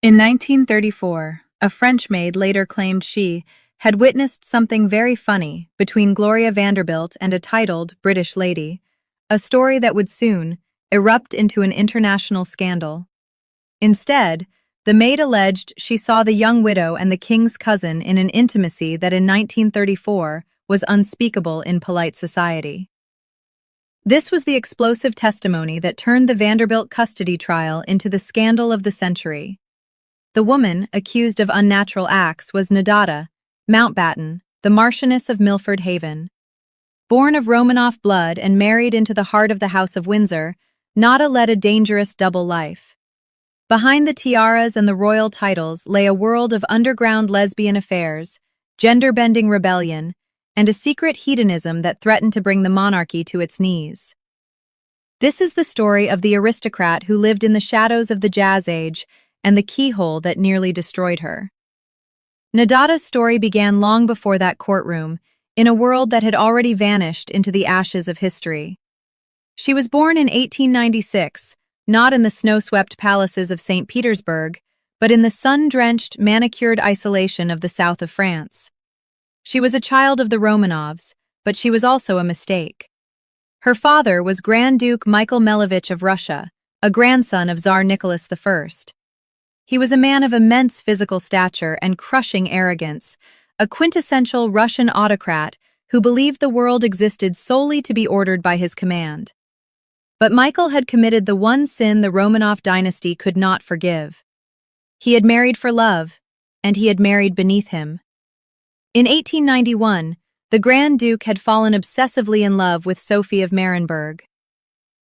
In 1934, a French maid later claimed she had witnessed something very funny between Gloria Vanderbilt and a titled British lady, a story that would soon erupt into an international scandal. Instead, the maid alleged she saw the young widow and the king's cousin in an intimacy that in 1934 was unspeakable in polite society. This was the explosive testimony that turned the Vanderbilt custody trial into the scandal of the century. The woman accused of unnatural acts was Nadejda, Mountbatten, the Marchioness of Milford Haven. Born of Romanov blood and married into the heart of the House of Windsor, Nadejda led a dangerous double life. Behind the tiaras and the royal titles lay a world of underground lesbian affairs, gender-bending rebellion, and a secret hedonism that threatened to bring the monarchy to its knees. This is the story of the aristocrat who lived in the shadows of the Jazz Age and the keyhole that nearly destroyed her. Nadejda's story began long before that courtroom, in a world that had already vanished into the ashes of history. She was born in 1896, not in the snow-swept palaces of St. Petersburg, but in the sun-drenched, manicured isolation of the south of France. She was a child of the Romanovs, but she was also a mistake. Her father was Grand Duke Michael Melovich of Russia, a grandson of Tsar Nicholas I. He was a man of immense physical stature and crushing arrogance, a quintessential Russian autocrat who believed the world existed solely to be ordered by his command. But Michael had committed the one sin the Romanov dynasty could not forgive. He had married for love, and he had married beneath him. In 1891, the Grand Duke had fallen obsessively in love with Sophie of Marienburg.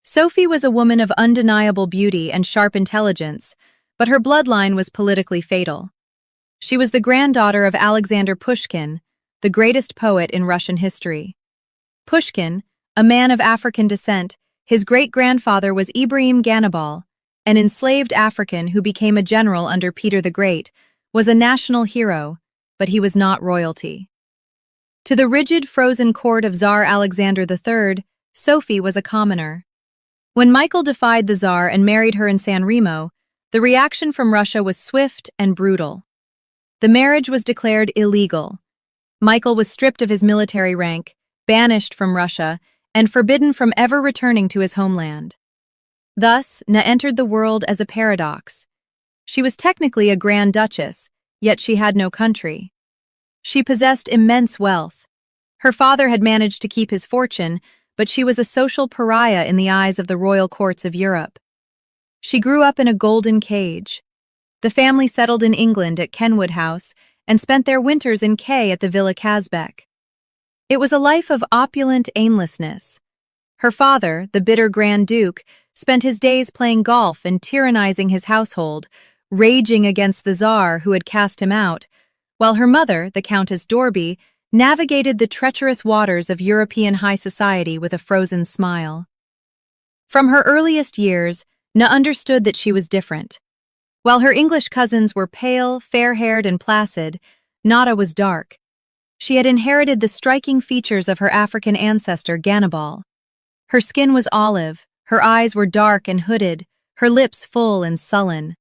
Sophie was a woman of undeniable beauty and sharp intelligence, but her bloodline was politically fatal. She was the granddaughter of Alexander Pushkin, the greatest poet in Russian history. Pushkin, a man of African descent, his great-grandfather was Ibrahim Ganibal, an enslaved African who became a general under Peter the Great, was a national hero, but he was not royalty. To the rigid, frozen court of Tsar Alexander III, Sophie was a commoner. When Michael defied the Tsar and married her in San Remo, the reaction from Russia was swift and brutal. The marriage was declared illegal. Michael was stripped of his military rank, banished from Russia, and forbidden from ever returning to his homeland. Thus, Na entered the world as a paradox. She was technically a Grand Duchess, yet she had no country. She possessed immense wealth. Her father had managed to keep his fortune, but she was a social pariah in the eyes of the royal courts of Europe. She grew up in a golden cage. The family settled in England at Kenwood House and spent their winters in Kay at the Villa Casbeck. It was a life of opulent aimlessness. Her father, the bitter Grand Duke, spent his days playing golf and tyrannizing his household, raging against the Tsar who had cast him out, while her mother, the Countess Dorby, navigated the treacherous waters of European high society with a frozen smile. From her earliest years, Na understood that she was different. While her English cousins were pale, fair-haired, and placid, Nadejda was dark. She had inherited the striking features of her African ancestor, Ganibal. Her skin was olive, her eyes were dark and hooded, her lips full and sullen.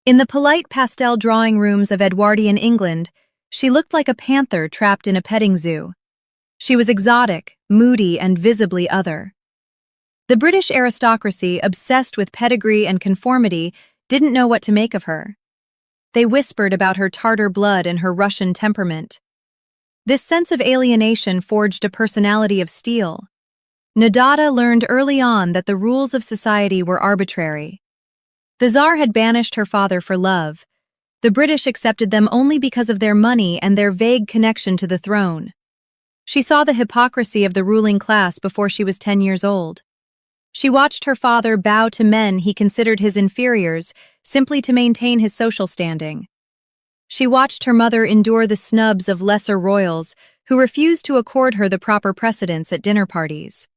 In the polite pastel drawing rooms of Edwardian England, she looked like a panther trapped in a petting zoo. She was exotic, moody, and visibly other. The British aristocracy, obsessed with pedigree and conformity, didn't know what to make of her. They whispered about her Tartar blood and her Russian temperament. This sense of alienation forged a personality of steel. Nadejda learned early on that the rules of society were arbitrary. The Tsar had banished her father for love. The British accepted them only because of their money and their vague connection to the throne. She saw the hypocrisy of the ruling class before she was 10 years old. She watched her father bow to men he considered his inferiors simply to maintain his social standing. She watched her mother endure the snubs of lesser royals who refused to accord her the proper precedence at dinner parties.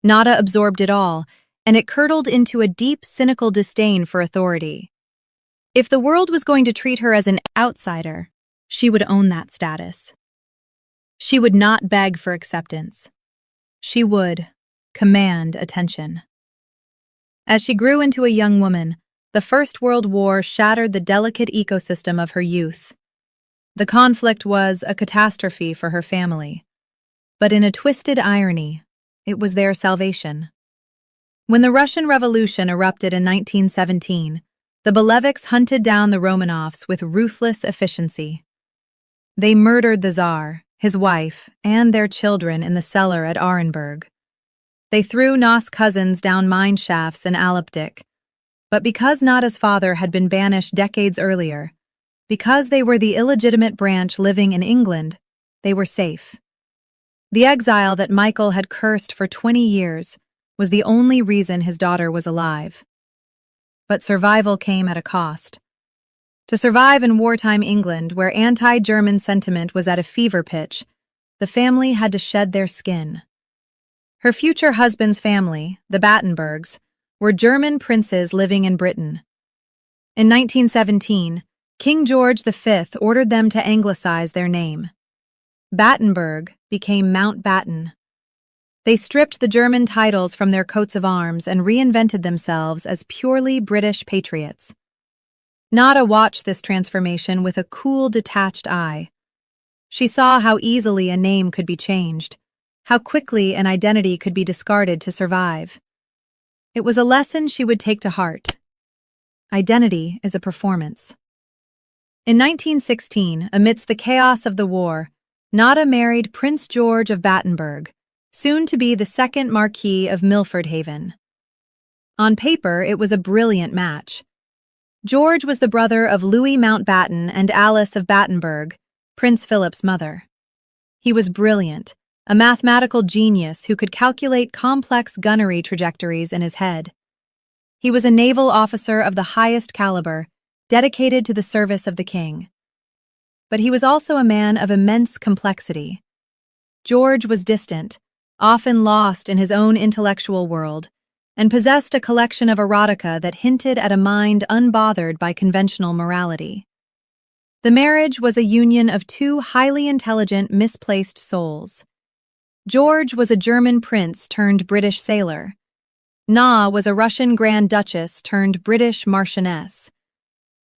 Nadejda absorbed it all, and it curdled into a deep, cynical disdain for authority. If the world was going to treat her as an outsider, she would own that status. She would not beg for acceptance. She would command attention. As she grew into a young woman, the First World War shattered the delicate ecosystem of her youth. The conflict was a catastrophe for her family. But in a twisted irony, it was their salvation. When the Russian Revolution erupted in 1917, the Bolsheviks hunted down the Romanovs with ruthless efficiency. They murdered the Tsar, his wife, and their children in the cellar at Arenberg. They threw Na's cousins down mine shafts in Aleptik. But because Nada's father had been banished decades earlier, because they were the illegitimate branch living in England, they were safe. The exile that Michael had cursed for 20 years was the only reason his daughter was alive. But survival came at a cost. To survive in wartime England, where anti-German sentiment was at a fever pitch, the family had to shed their skin. Her future husband's family, the Battenbergs, were German princes living in Britain. In 1917, King George V ordered them to anglicize their name. Battenberg became Mountbatten. They stripped the German titles from their coats of arms and reinvented themselves as purely British patriots. Nada watched this transformation with a cool, detached eye. She saw how easily a name could be changed, how quickly an identity could be discarded to survive. It was a lesson she would take to heart. Identity is a performance. In 1916, amidst the chaos of the war, Nada married Prince George of Battenberg, soon to be the second Marquis of Milford Haven. On paper, it was a brilliant match. George was the brother of Louis Mountbatten and Alice of Battenberg, Prince Philip's mother. He was brilliant, a mathematical genius who could calculate complex gunnery trajectories in his head. He was a naval officer of the highest caliber, dedicated to the service of the king. But he was also a man of immense complexity. George was distant, often lost in his own intellectual world, and possessed a collection of erotica that hinted at a mind unbothered by conventional morality. The marriage was a union of two highly intelligent, misplaced souls. George was a German prince turned British sailor. Na was a Russian Grand Duchess turned British Marchioness.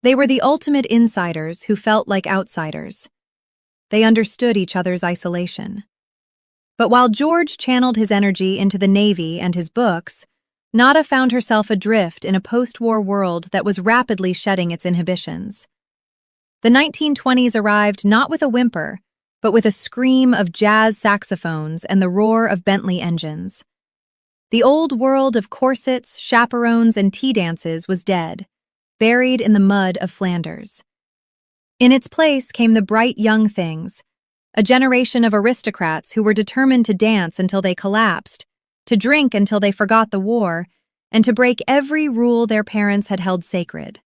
They were the ultimate insiders who felt like outsiders. They understood each other's isolation. But while George channeled his energy into the Navy and his books, Nada found herself adrift in a post-war world that was rapidly shedding its inhibitions. The 1920s arrived not with a whimper, but with a scream of jazz saxophones and the roar of Bentley engines. The old world of corsets, chaperones, and tea dances was dead, buried in the mud of Flanders. In its place came the bright young things, a generation of aristocrats who were determined to dance until they collapsed, to drink until they forgot the war, and to break every rule their parents had held sacred.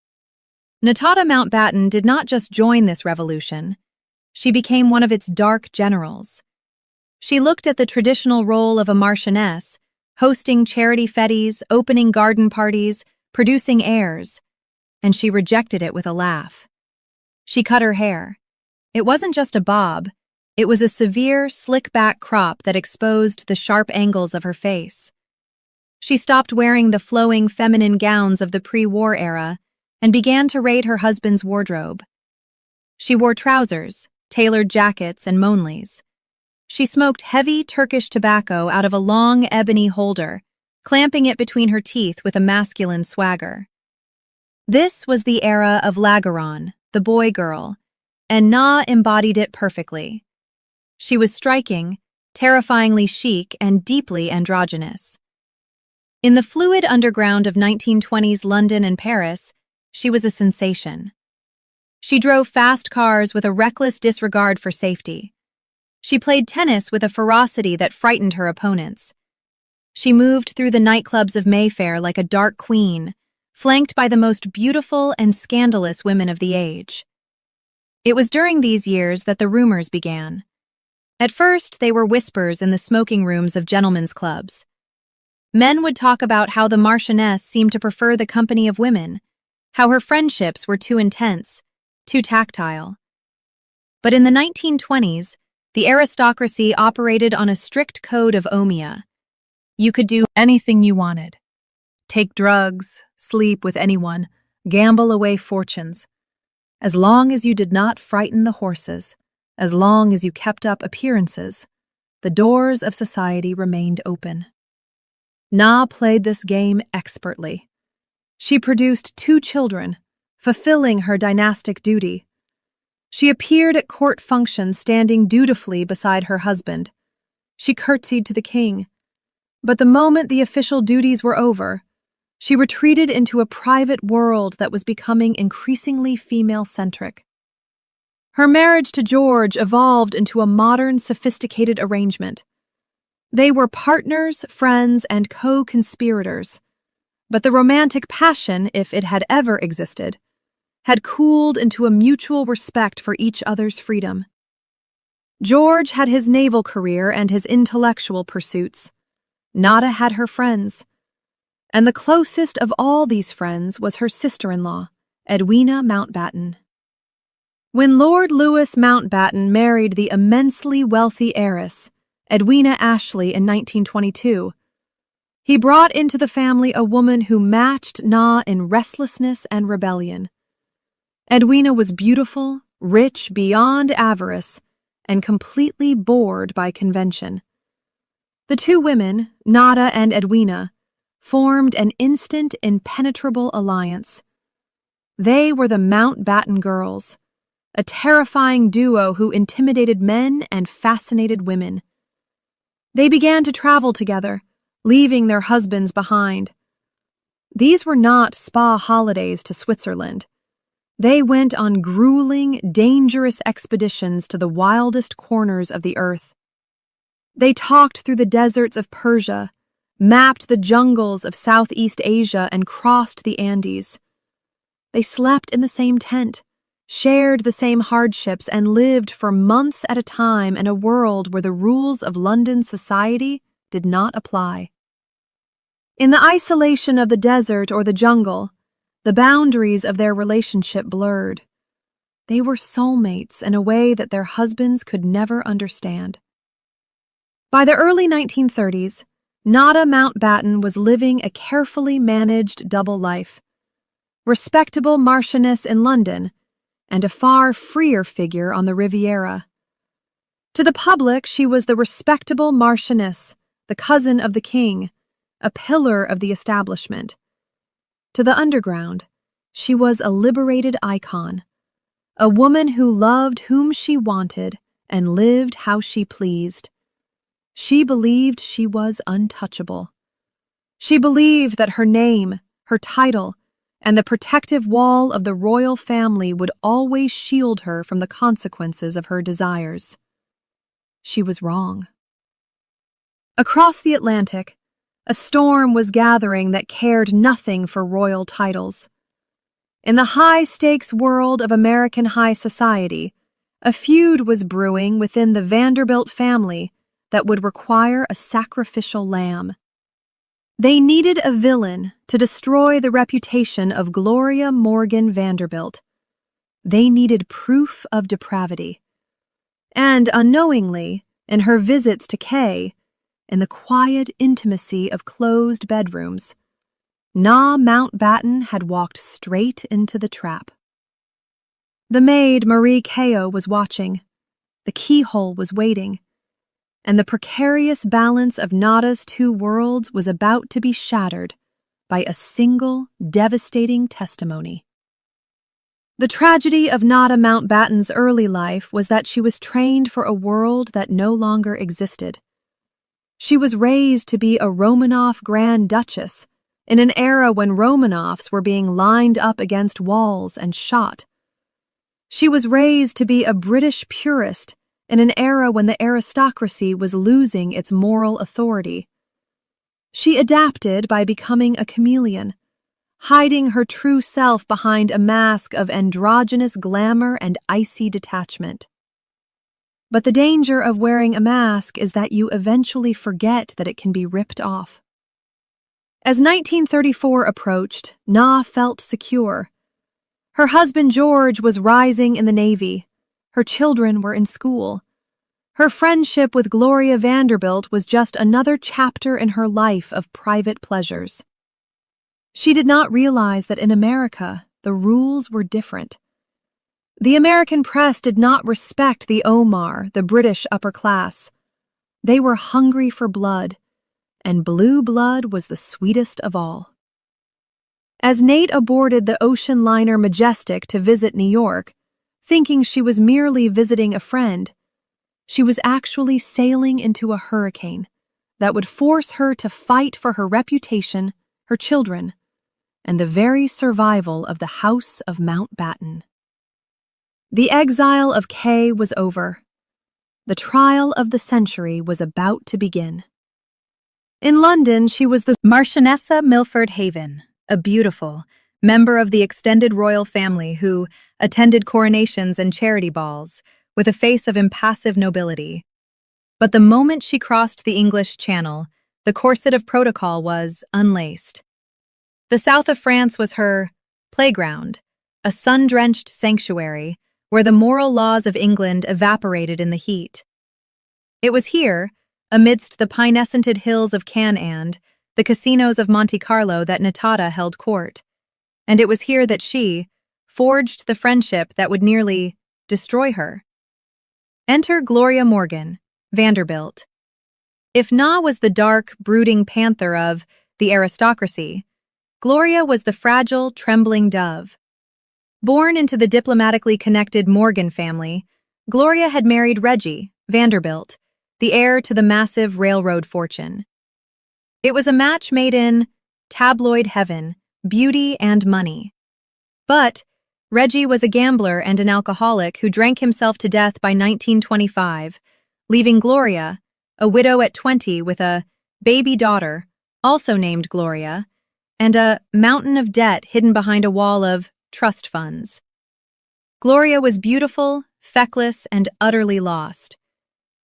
Nadejda Mountbatten did not just join this revolution. She became one of its dark generals. She looked at the traditional role of a marchioness, hosting charity fetes, opening garden parties, producing heirs, and she rejected it with a laugh. She cut her hair. It wasn't just a bob. It was a severe, slick-back crop that exposed the sharp angles of her face. She stopped wearing the flowing feminine gowns of the pre-war era and began to raid her husband's wardrobe. She wore trousers, tailored jackets, and monleys. She smoked heavy Turkish tobacco out of a long ebony holder, clamping it between her teeth with a masculine swagger. This was the era of Lagaron, the boy-girl, and Na embodied it perfectly. She was striking, terrifyingly chic, and deeply androgynous. In the fluid underground of 1920s London and Paris, she was a sensation. She drove fast cars with a reckless disregard for safety. She played tennis with a ferocity that frightened her opponents. She moved through the nightclubs of Mayfair like a dark queen, flanked by the most beautiful and scandalous women of the age. It was during these years that the rumors began. At first, they were whispers in the smoking rooms of gentlemen's clubs. Men would talk about how the Marchioness seemed to prefer the company of women, how her friendships were too intense, too tactile. But in the 1920s, the aristocracy operated on a strict code of omnia. You could do anything you wanted. Take drugs, sleep with anyone, gamble away fortunes. As long as you did not frighten the horses, as long as you kept up appearances, the doors of society remained open. Na played this game expertly. She produced 2 children, fulfilling her dynastic duty. She appeared at court functions standing dutifully beside her husband. She curtsied to the king. But the moment the official duties were over, she retreated into a private world that was becoming increasingly female-centric. Her marriage to George evolved into a modern, sophisticated arrangement. They were partners, friends, and co-conspirators. But the romantic passion, if it had ever existed, had cooled into a mutual respect for each other's freedom. George had his naval career and his intellectual pursuits. Nadejda had her friends. And the closest of all these friends was her sister-in-law, Edwina Mountbatten. When Lord Louis Mountbatten married the immensely wealthy heiress, Edwina Ashley, in 1922, he brought into the family a woman who matched Na in restlessness and rebellion. Edwina was beautiful, rich beyond avarice, and completely bored by convention. The 2 women, Nadejda and Edwina, formed an instant, impenetrable alliance. They were the Mountbatten girls, a terrifying duo who intimidated men and fascinated women. They began to travel together, leaving their husbands behind. These were not spa holidays to Switzerland. They went on grueling, dangerous expeditions to the wildest corners of the earth. They talked through the deserts of Persia, mapped the jungles of Southeast Asia, and crossed the Andes. They slept in the same tent, shared the same hardships, and lived for months at a time in a world where the rules of London society did not apply. In the isolation of the desert or the jungle, the boundaries of their relationship blurred. They were soulmates in a way that their husbands could never understand. By the early 1930s, Nadejda Mountbatten was living a carefully managed double life. Respectable marchioness in London, and a far freer figure on the Riviera. To the public, she was the respectable marchioness, the cousin of the king, a pillar of the establishment. To the underground, she was a liberated icon, a woman who loved whom she wanted and lived how she pleased. She believed she was untouchable. She believed that her name, her title, and the protective wall of the royal family would always shield her from the consequences of her desires. She was wrong. Across the Atlantic, a storm was gathering that cared nothing for royal titles. In the high-stakes world of American high society, a feud was brewing within the Vanderbilt family that would require a sacrificial lamb. They needed a villain to destroy the reputation of Gloria Morgan Vanderbilt. They needed proof of depravity. And unknowingly, in her visits to Kay, in the quiet intimacy of closed bedrooms, Na Mountbatten had walked straight into the trap. The maid Marie Kao was watching. The keyhole was waiting. And the precarious balance of Nada's 2 worlds was about to be shattered by a single, devastating testimony. The tragedy of Nadejda Mountbatten's early life was that she was trained for a world that no longer existed. She was raised to be a Romanov Grand Duchess in an era when Romanovs were being lined up against walls and shot. She was raised to be a British purist in an era when the aristocracy was losing its moral authority. She adapted by becoming a chameleon, hiding her true self behind a mask of androgynous glamour and icy detachment. But the danger of wearing a mask is that you eventually forget that it can be ripped off. As 1934 approached, Na felt secure. Her husband George was rising in the Navy. Her children were in school. Her friendship with Gloria Vanderbilt was just another chapter in her life of private pleasures. She did not realize that in America, the rules were different. The American press did not respect the Omar, the British upper class. They were hungry for blood, and blue blood was the sweetest of all. As Nadejda boarded the ocean liner Majestic to visit New York, thinking she was merely visiting a friend, she was actually sailing into a hurricane that would force her to fight for her reputation, her children, and the very survival of the House of Mountbatten. The exile of Kay was over. The trial of the century was about to begin. In London, she was the Marchionessa Milford Haven, a beautiful member of the extended royal family who attended coronations and charity balls with a face of impassive nobility. But the moment she crossed the English Channel, the corset of protocol was unlaced. The south of France was her playground, a sun-drenched sanctuary where the moral laws of England evaporated in the heat. It was here, amidst the pine-scented hills of Cannes, the casinos of Monte Carlo, that Nadejda held court. And it was here that she forged the friendship that would nearly destroy her. Enter Gloria Morgan, Vanderbilt. If Na was the dark, brooding panther of the aristocracy, Gloria was the fragile, trembling dove. Born into the diplomatically connected Morgan family, Gloria had married Reggie, Vanderbilt, the heir to the massive railroad fortune. It was a match made in tabloid heaven, beauty and money. But Reggie was a gambler and an alcoholic who drank himself to death by 1925, leaving Gloria, a widow at 20 with a baby daughter, also named Gloria, and a mountain of debt hidden behind a wall of trust funds. Gloria was beautiful, feckless, and utterly lost.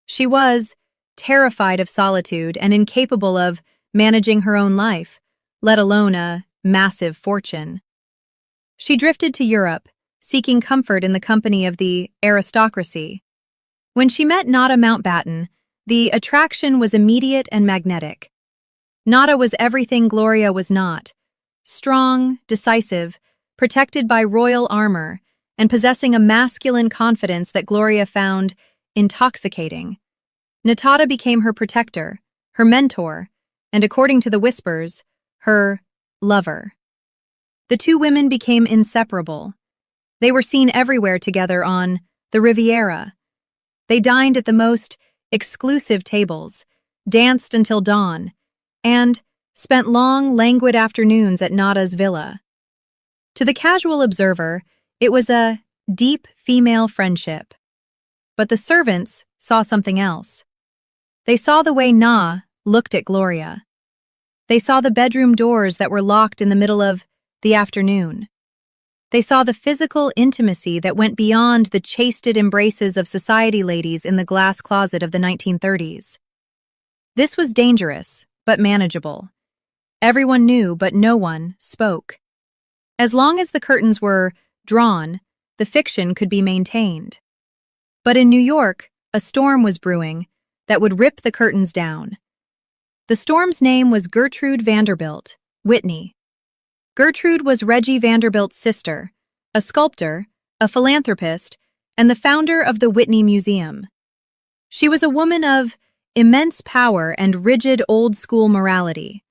She was terrified of solitude and incapable of managing her own life, let alone a massive fortune. She drifted to Europe, seeking comfort in the company of the aristocracy. When she met Nadejda Mountbatten, the attraction was immediate and magnetic. Nadejda was everything Gloria was not: strong, decisive, protected by royal armor, and possessing a masculine confidence that Gloria found intoxicating. Nadejda became her protector, her mentor, and according to the whispers, her lover. The two women became inseparable. They were seen everywhere together on the Riviera. They dined at the most exclusive tables, danced until dawn, and spent long, languid afternoons at Nadejda's villa. To the casual observer, it was a deep female friendship. But the servants saw something else. They saw the way Na looked at Gloria. They saw the bedroom doors that were locked in the middle of the afternoon. They saw the physical intimacy that went beyond the chasted embraces of society ladies in the glass closet of the 1930s. This was dangerous, but manageable. Everyone knew, but no one spoke. As long as the curtains were drawn, the fiction could be maintained. But in New York, a storm was brewing that would rip the curtains down. The storm's name was Gertrude Vanderbilt, Whitney. Gertrude was Reggie Vanderbilt's sister, a sculptor, a philanthropist, and the founder of the Whitney Museum. She was a woman of immense power and rigid old-school morality.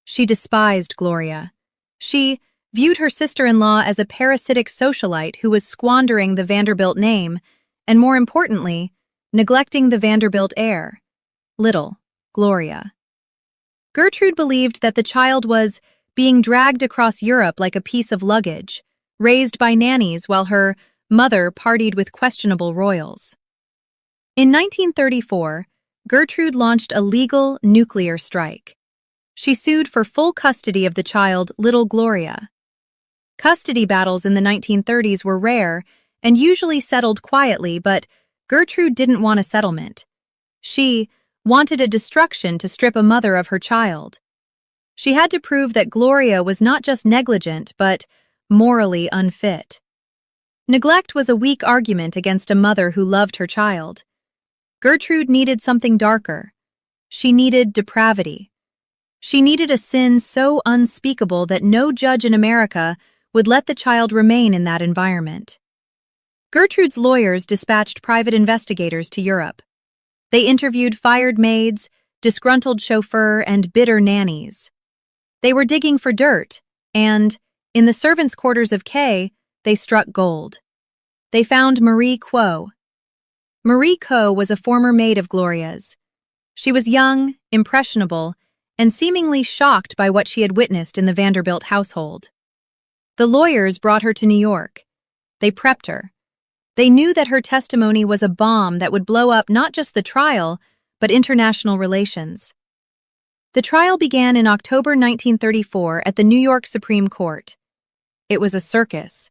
She despised Gloria. She viewed her sister-in-law as a parasitic socialite who was squandering the Vanderbilt name and, more importantly, neglecting the Vanderbilt heir, little Gloria. Gertrude believed that the child was being dragged across Europe like a piece of luggage, raised by nannies while her mother partied with questionable royals. In 1934, Gertrude launched a legal nuclear strike. She sued for full custody of the child, little Gloria. Custody battles in the 1930s were rare and usually settled quietly, but Gertrude didn't want a settlement. She wanted a destruction to strip a mother of her child. She had to prove that Gloria was not just negligent, but morally unfit. Neglect was a weak argument against a mother who loved her child. Gertrude needed something darker. She needed depravity. She needed a sin so unspeakable that no judge in America would let the child remain in that environment. Gertrude's lawyers dispatched private investigators to Europe. They interviewed fired maids, disgruntled chauffeur, and bitter nannies. They were digging for dirt, and, in the servants' quarters of K, they struck gold. They found Marie Quo. Marie Quo was a former maid of Gloria's. She was young, impressionable, and seemingly shocked by what she had witnessed in the Vanderbilt household. The lawyers brought her to New York. They prepped her. They knew that her testimony was a bomb that would blow up not just the trial, but international relations. The trial began in October 1934 at the New York Supreme Court. It was a circus.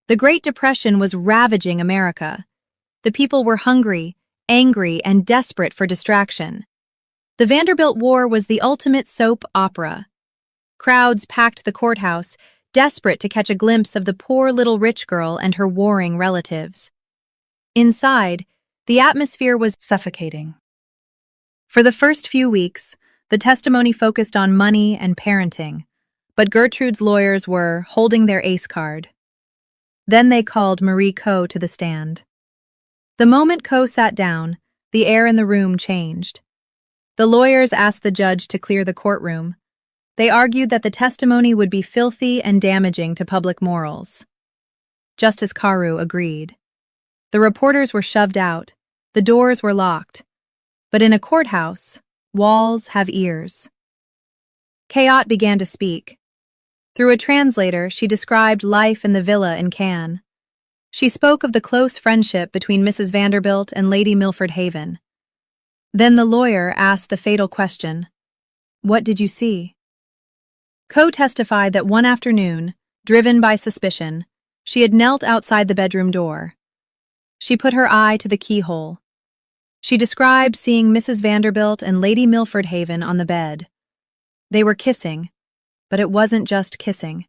The Great Depression was ravaging America. The people were hungry, angry, and desperate for distraction. The Vanderbilt War was the ultimate soap opera. Crowds packed the courthouse, desperate to catch a glimpse of the poor little rich girl and her warring relatives. Inside, the atmosphere was suffocating. For the first few weeks, the testimony focused on money and parenting, but Gertrude's lawyers were holding their ace card. Then they called Marie Quo to the stand. The moment Quo sat down, the air in the room changed. The lawyers asked the judge to clear the courtroom. They argued that the testimony would be filthy and damaging to public morals. Justice Carew agreed. The reporters were shoved out. The doors were locked. But in a courthouse, walls have ears. Kayot began to speak. Through a translator, she described life in the villa in Cannes. She spoke of the close friendship between Mrs. Vanderbilt and Lady Milford Haven. Then the lawyer asked the fatal question, "What did you see?" Quo testified that one afternoon, driven by suspicion, she had knelt outside the bedroom door. She put her eye to the keyhole. She described seeing Mrs. Vanderbilt and Lady Milford Haven on the bed. They were kissing, but it wasn't just kissing.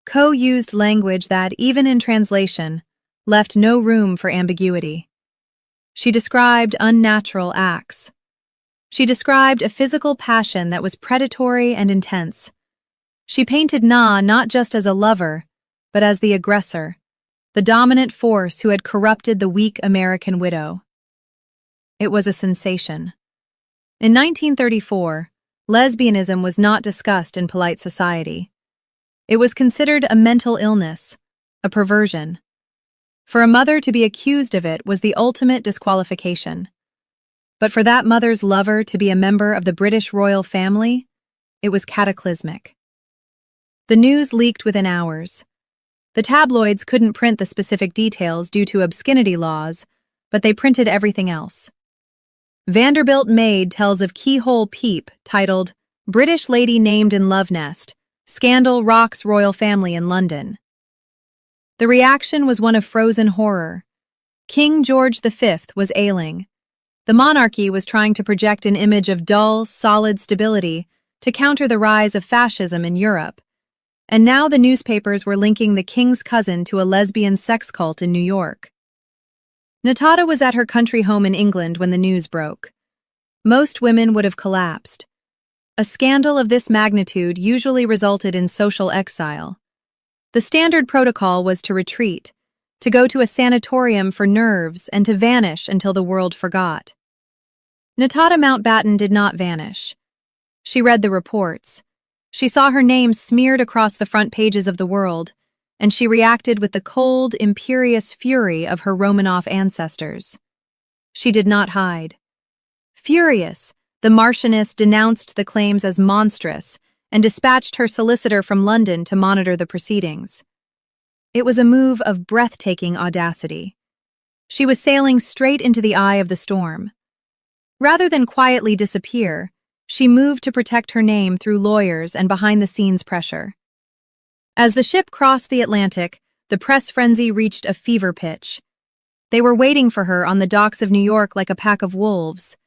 Quo used language that, even in translation, left no room for ambiguity. She described unnatural acts. She described a physical passion that was predatory and intense. She painted Na not just as a lover, but as the aggressor, the dominant force who had corrupted the weak American widow. It was a sensation. In 1934, lesbianism was not discussed in polite society. It was considered a mental illness, a perversion. For a mother to be accused of it was the ultimate disqualification. But for that mother's lover to be a member of the British royal family, it was cataclysmic. The news leaked within hours. The tabloids couldn't print the specific details due to obscenity laws, but they printed everything else. Vanderbilt Maid tells of keyhole peep titled, "British Lady Named in Love Nest, Scandal Rocks Royal Family in London." The reaction was one of frozen horror. King George V was ailing. The monarchy was trying to project an image of dull, solid stability to counter the rise of fascism in Europe. And now the newspapers were linking the king's cousin to a lesbian sex cult in New York. Nadejda was at her country home in England when the news broke. Most women would have collapsed. A scandal of this magnitude usually resulted in social exile. The standard protocol was to retreat, to go to a sanatorium for nerves, and to vanish until the world forgot. Nadejda Mountbatten did not vanish. She read the reports. She saw her name smeared across the front pages of the world, and she reacted with the cold, imperious fury of her Romanov ancestors. She did not hide. Furious, the Marchioness denounced the claims as monstrous and dispatched her solicitor from London to monitor the proceedings. It was a move of breathtaking audacity. She was sailing straight into the eye of the storm. Rather than quietly disappear, she moved to protect her name through lawyers and behind-the-scenes pressure. As the ship crossed the Atlantic, the press frenzy reached a fever pitch. They were waiting for her on the docks of New York like a pack of wolves.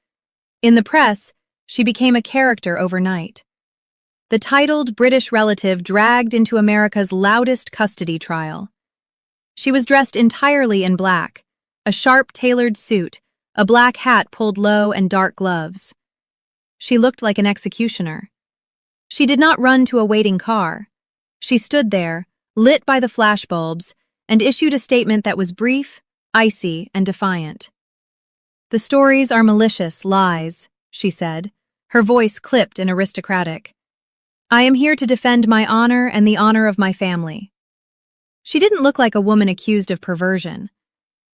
In the press, she became a character overnight. The titled British relative dragged into America's loudest custody trial. She was dressed entirely in black, a sharp tailored suit, a black hat pulled low, and dark gloves. She looked like an executioner. She did not run to a waiting car. She stood there, lit by the flashbulbs, and issued a statement that was brief, icy, and defiant. "The stories are malicious lies," she said, her voice clipped and aristocratic. "I am here to defend my honor and the honor of my family." She didn't look like a woman accused of perversion.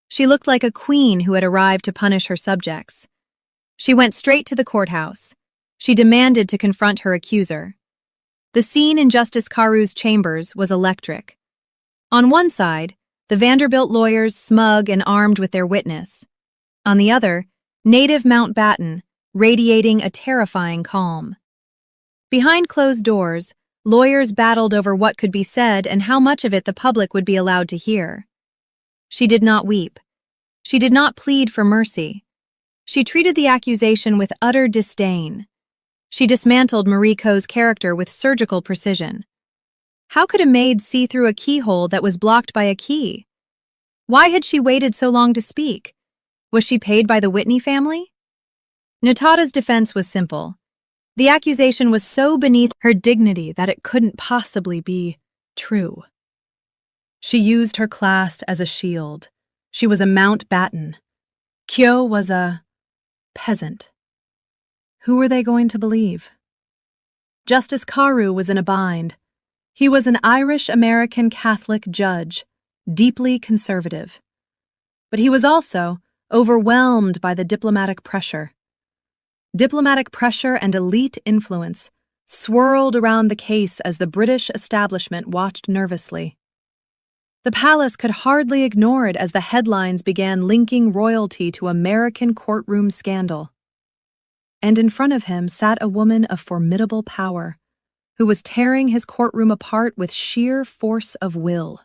She looked like a queen who had arrived to punish her subjects. She went straight to the courthouse. She demanded to confront her accuser. The scene in Justice Caru's chambers was electric. On one side, the Vanderbilt lawyers smug and armed with their witness. On the other, native Mountbatten, radiating a terrifying calm. Behind closed doors, lawyers battled over what could be said and how much of it the public would be allowed to hear. She did not weep. She did not plead for mercy. She treated the accusation with utter disdain. She dismantled Marie Coe's character with surgical precision. How could a maid see through a keyhole that was blocked by a key? Why had she waited so long to speak? Was she paid by the Whitney family? Nadejda's defense was simple. The accusation was so beneath her dignity that it couldn't possibly be true. She used her class as a shield. She was a Mountbatten. Kyo was a peasant. Who were they going to believe? Justice Caru was in a bind. He was an Irish-American Catholic judge, deeply conservative. But he was also overwhelmed by the diplomatic pressure. Diplomatic pressure and elite influence swirled around the case as the British establishment watched nervously. The palace could hardly ignore it as the headlines began linking royalty to American courtroom scandal. And in front of him sat a woman of formidable power, who was tearing his courtroom apart with sheer force of will.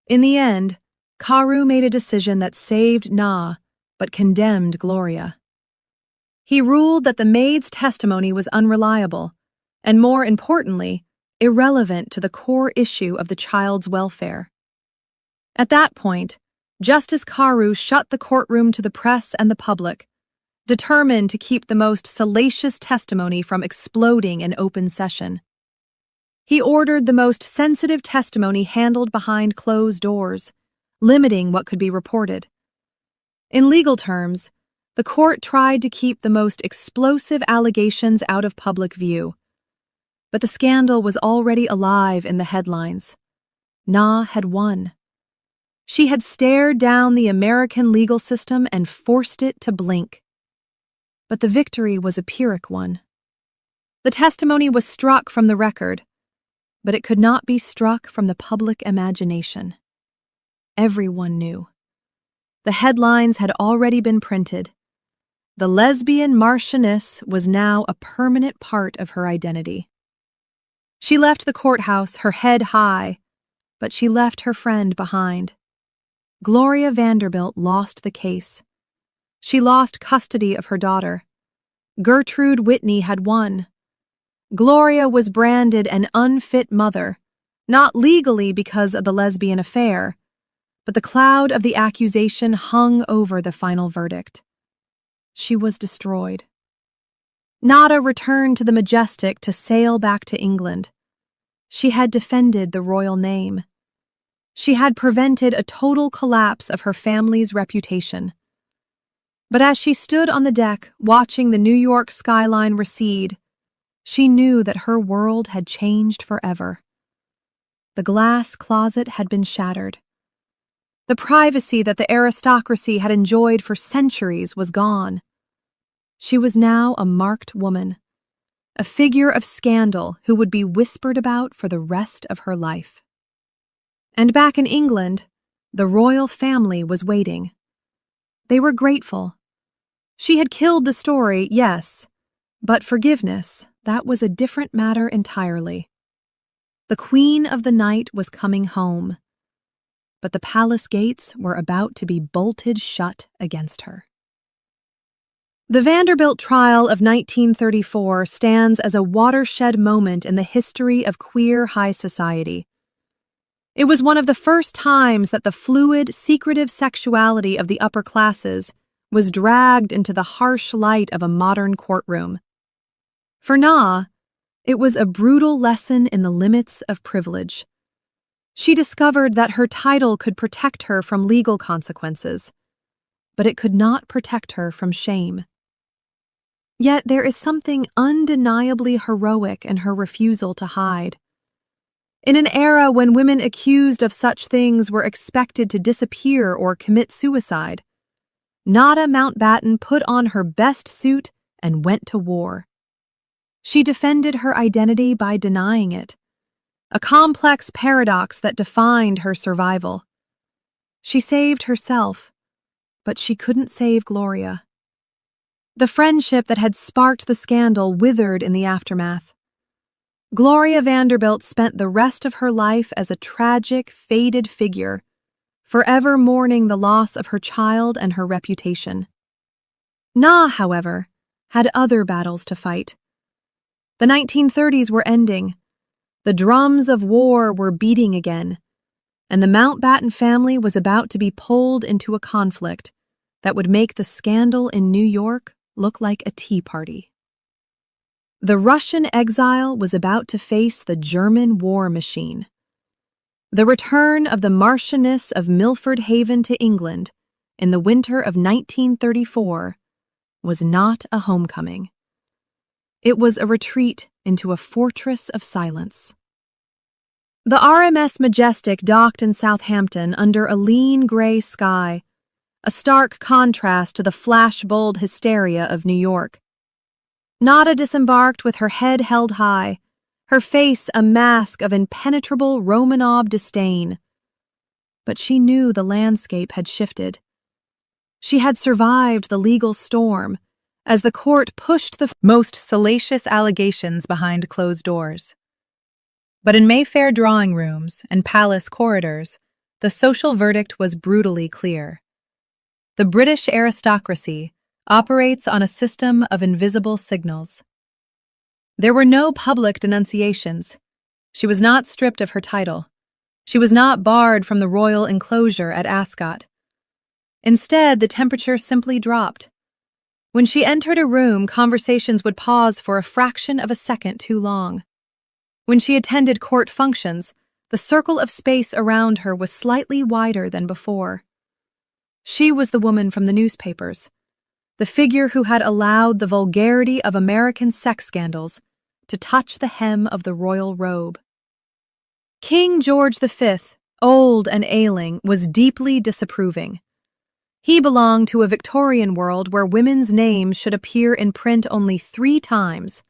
In the end, Caru made a decision that saved Na, but condemned Gloria. He ruled that the maid's testimony was unreliable, and more importantly, irrelevant to the core issue of the child's welfare. At that point, Justice Caru shut the courtroom to the press and the public, determined to keep the most salacious testimony from exploding in open session. He ordered the most sensitive testimony handled behind closed doors, limiting what could be reported. In legal terms, the court tried to keep the most explosive allegations out of public view. But the scandal was already alive in the headlines. Na had won. She had stared down the American legal system and forced it to blink. But the victory was a Pyrrhic one. The testimony was struck from the record, but it could not be struck from the public imagination. Everyone knew. The headlines had already been printed. The lesbian marchioness was now a permanent part of her identity. She left the courthouse, her head high, but she left her friend behind. Gloria Vanderbilt lost the case. She lost custody of her daughter. Gertrude Whitney had won. Gloria was branded an unfit mother, not legally because of the lesbian affair, but the cloud of the accusation hung over the final verdict. She was destroyed. Nada returned to the Majestic to sail back to England. She had defended the royal name. She had prevented a total collapse of her family's reputation. But as she stood on the deck watching the New York skyline recede, she knew that her world had changed forever. The glass closet had been shattered. The privacy that the aristocracy had enjoyed for centuries was gone. She was now a marked woman, a figure of scandal who would be whispered about for the rest of her life. And back in England, the royal family was waiting. They were grateful. She had killed the story, yes, but forgiveness, that was a different matter entirely. The Queen of the Night was coming home, but the palace gates were about to be bolted shut against her. The Vanderbilt trial of 1934 stands as a watershed moment in the history of queer high society. It was one of the first times that the fluid, secretive sexuality of the upper classes was dragged into the harsh light of a modern courtroom. For Na, it was a brutal lesson in the limits of privilege. She discovered that her title could protect her from legal consequences, but it could not protect her from shame. Yet there is something undeniably heroic in her refusal to hide. In an era when women accused of such things were expected to disappear or commit suicide, Nadejda Mountbatten put on her best suit and went to war. She defended her identity by denying it, a complex paradox that defined her survival. She saved herself, but she couldn't save Gloria. The friendship that had sparked the scandal withered in the aftermath. Gloria Vanderbilt spent the rest of her life as a tragic, faded figure, forever mourning the loss of her child and her reputation. However, had other battles to fight. The 1930s were ending. The drums of war were beating again, and the Mountbatten family was about to be pulled into a conflict that would make the scandal in New York look like a tea party. The Russian exile was about to face the German war machine. The return of the Marchioness of Milford Haven to England in the winter of 1934 was not a homecoming. It was a retreat into a fortress of silence. The RMS Majestic docked in Southampton under a lean gray sky, a stark contrast to the flash-bold hysteria of New York. Nadejda disembarked with her head held high, her face a mask of impenetrable Romanov disdain. But she knew the landscape had shifted. She had survived the legal storm as the court pushed the most salacious allegations behind closed doors. But in Mayfair drawing rooms and palace corridors, the social verdict was brutally clear. The British aristocracy operates on a system of invisible signals. There were no public denunciations. She was not stripped of her title. She was not barred from the royal enclosure at Ascot. Instead, the temperature simply dropped. When she entered a room, conversations would pause for a fraction of a second too long. When she attended court functions, the circle of space around her was slightly wider than before. She was the woman from the newspapers, the figure who had allowed the vulgarity of American sex scandals to touch the hem of the royal robe. King George V, old and ailing, was deeply disapproving. He belonged to a Victorian world where women's names should appear in print only 3 times: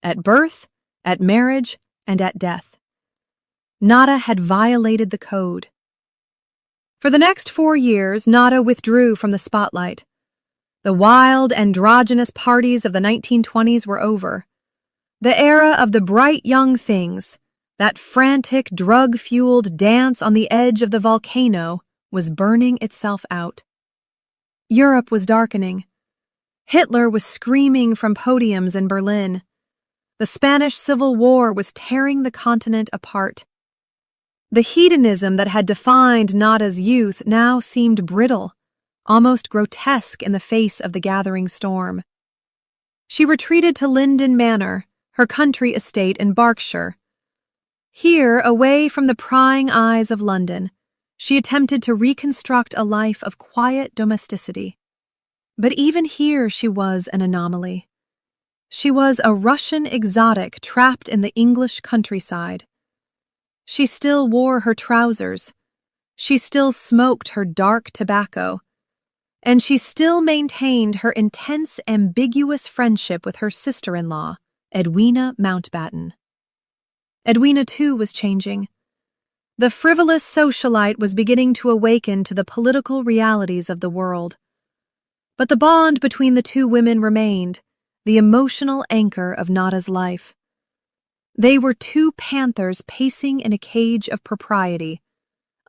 at birth, at marriage, and at death. Nadejda had violated the code. For the next 4 years, Nadejda withdrew from the spotlight. The wild, androgynous parties of the 1920s were over. The era of the bright young things, that frantic, drug-fueled dance on the edge of the volcano, was burning itself out. Europe was darkening. Hitler was screaming from podiums in Berlin. The Spanish Civil War was tearing the continent apart. The hedonism that had defined Nadejda's youth now seemed brittle, almost grotesque in the face of the gathering storm. She retreated to Linden Manor, her country estate in Berkshire. Here, away from the prying eyes of London, she attempted to reconstruct a life of quiet domesticity. But even here she was an anomaly. She was a Russian exotic trapped in the English countryside. She still wore her trousers. She still smoked her dark tobacco. And she still maintained her intense, ambiguous friendship with her sister-in-law, Edwina Mountbatten. Edwina, too, was changing. The frivolous socialite was beginning to awaken to the political realities of the world. But the bond between the two women remained, the emotional anchor of Nadejda's life. They were 2 panthers pacing in a cage of propriety,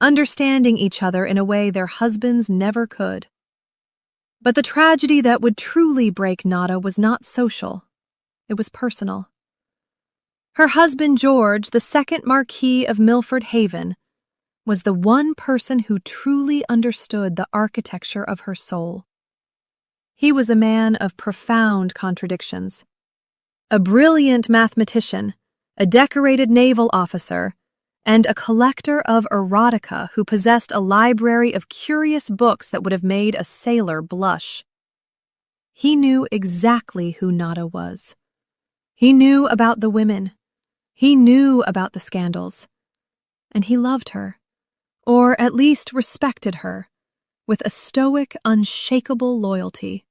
understanding each other in a way their husbands never could. But the tragedy that would truly break Nadejda was not social. It was personal. Her husband George, the 2nd Marquis of Milford Haven, was the one person who truly understood the architecture of her soul. He was a man of profound contradictions. A brilliant mathematician, a decorated naval officer, and a collector of erotica who possessed a library of curious books that would have made a sailor blush. He knew exactly who Nada was. He knew about the women. He knew about the scandals. And he loved her, or at least respected her, with a stoic, unshakable loyalty.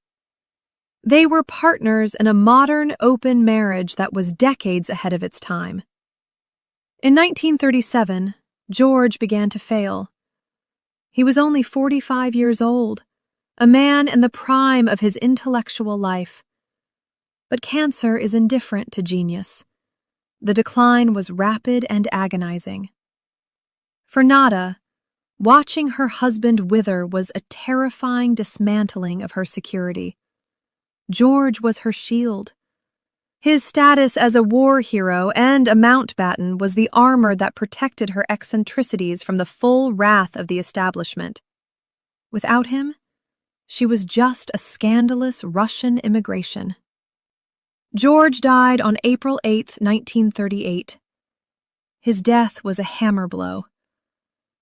They were partners in a modern, open marriage that was decades ahead of its time. In 1937, George began to fail. He was only 45 years old, a man in the prime of his intellectual life. But cancer is indifferent to genius. The decline was rapid and agonizing. For Nada, watching her husband wither was a terrifying dismantling of her security. George was her shield. His status as a war hero and a Mountbatten was the armor that protected her eccentricities from the full wrath of the establishment. Without him, she was just a scandalous Russian immigration. George died on April 8, 1938. His death was a hammer blow.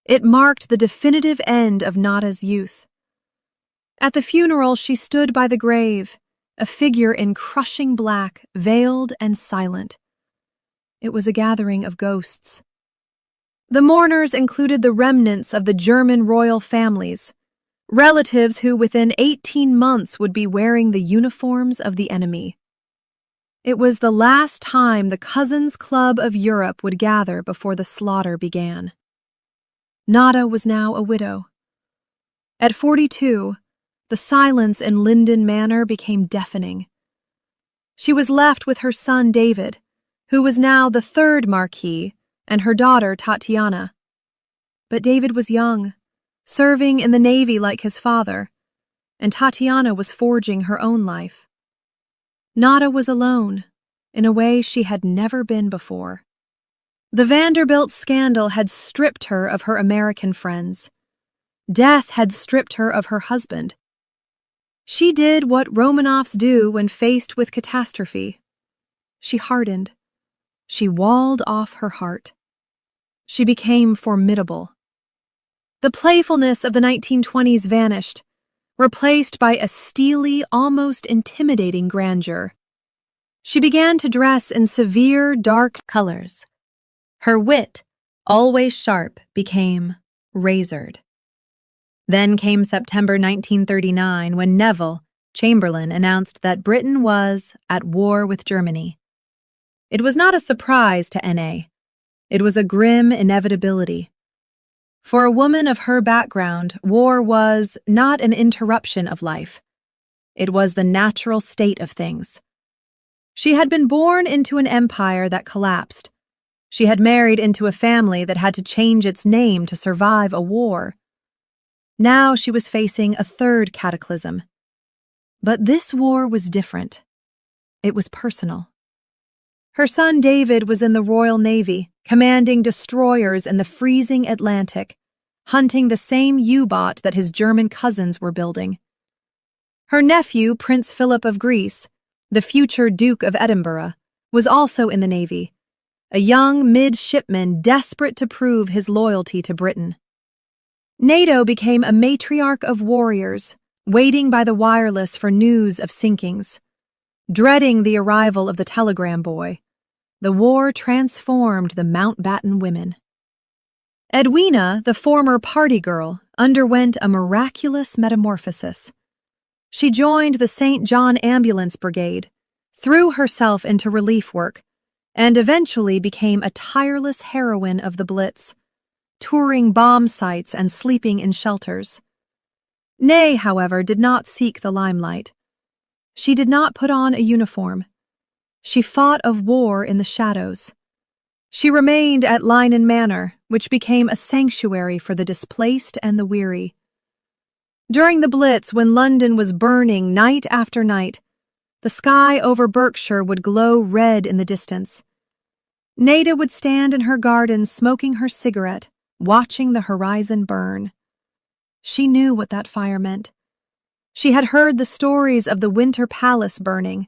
It marked the definitive end of Nada's youth. At the funeral, she stood by the grave, a figure in crushing black, veiled and silent. It was a gathering of ghosts. The mourners included the remnants of the German royal families, relatives who within 18 months would be wearing the uniforms of the enemy. It was the last time the Cousins Club of Europe would gather before the slaughter began. Nada was now a widow. At 42, the silence in Linden Manor became deafening. She was left with her son David, who was now the third Marquis, and her daughter Tatiana. But David was young, serving in the Navy like his father, and Tatiana was forging her own life. Nada was alone, in a way she had never been before. The Vanderbilt scandal had stripped her of her American friends. Death had stripped her of her husband. She did what Romanovs do when faced with catastrophe. She hardened. She walled off her heart. She became formidable. The playfulness of the 1920s vanished, replaced by a steely, almost intimidating grandeur. She began to dress in severe, dark colors. Her wit, always sharp, became razored. Then came September 1939, when Neville, Chamberlain, announced that Britain was at war with Germany. It was not a surprise to N.A. It was a grim inevitability. For a woman of her background, war was not an interruption of life. It was the natural state of things. She had been born into an empire that collapsed. She had married into a family that had to change its name to survive a war. Now she was facing a third cataclysm. But this war was different. It was personal. Her son David was in the Royal Navy, commanding destroyers in the freezing Atlantic, hunting the same U-boat that his German cousins were building. Her nephew, Prince Philip of Greece, the future Duke of Edinburgh, was also in the Navy, a young midshipman desperate to prove his loyalty to Britain. Nadejda became a matriarch of warriors, waiting by the wireless for news of sinkings. Dreading the arrival of the telegram boy, the war transformed the Mountbatten women. Edwina, the former party girl, underwent a miraculous metamorphosis. She joined the St. John Ambulance Brigade, threw herself into relief work, and eventually became a tireless heroine of the Blitz, touring bomb sites and sleeping in shelters. Ney, however, did not seek the limelight. She did not put on a uniform. She fought of war in the shadows. She remained at Linen Manor, which became a sanctuary for the displaced and the weary. During the Blitz, when London was burning night after night, the sky over Berkshire would glow red in the distance. Nadejda would stand in her garden smoking her cigarette, watching the horizon burn. She knew what that fire meant. She had heard the stories of the Winter Palace burning.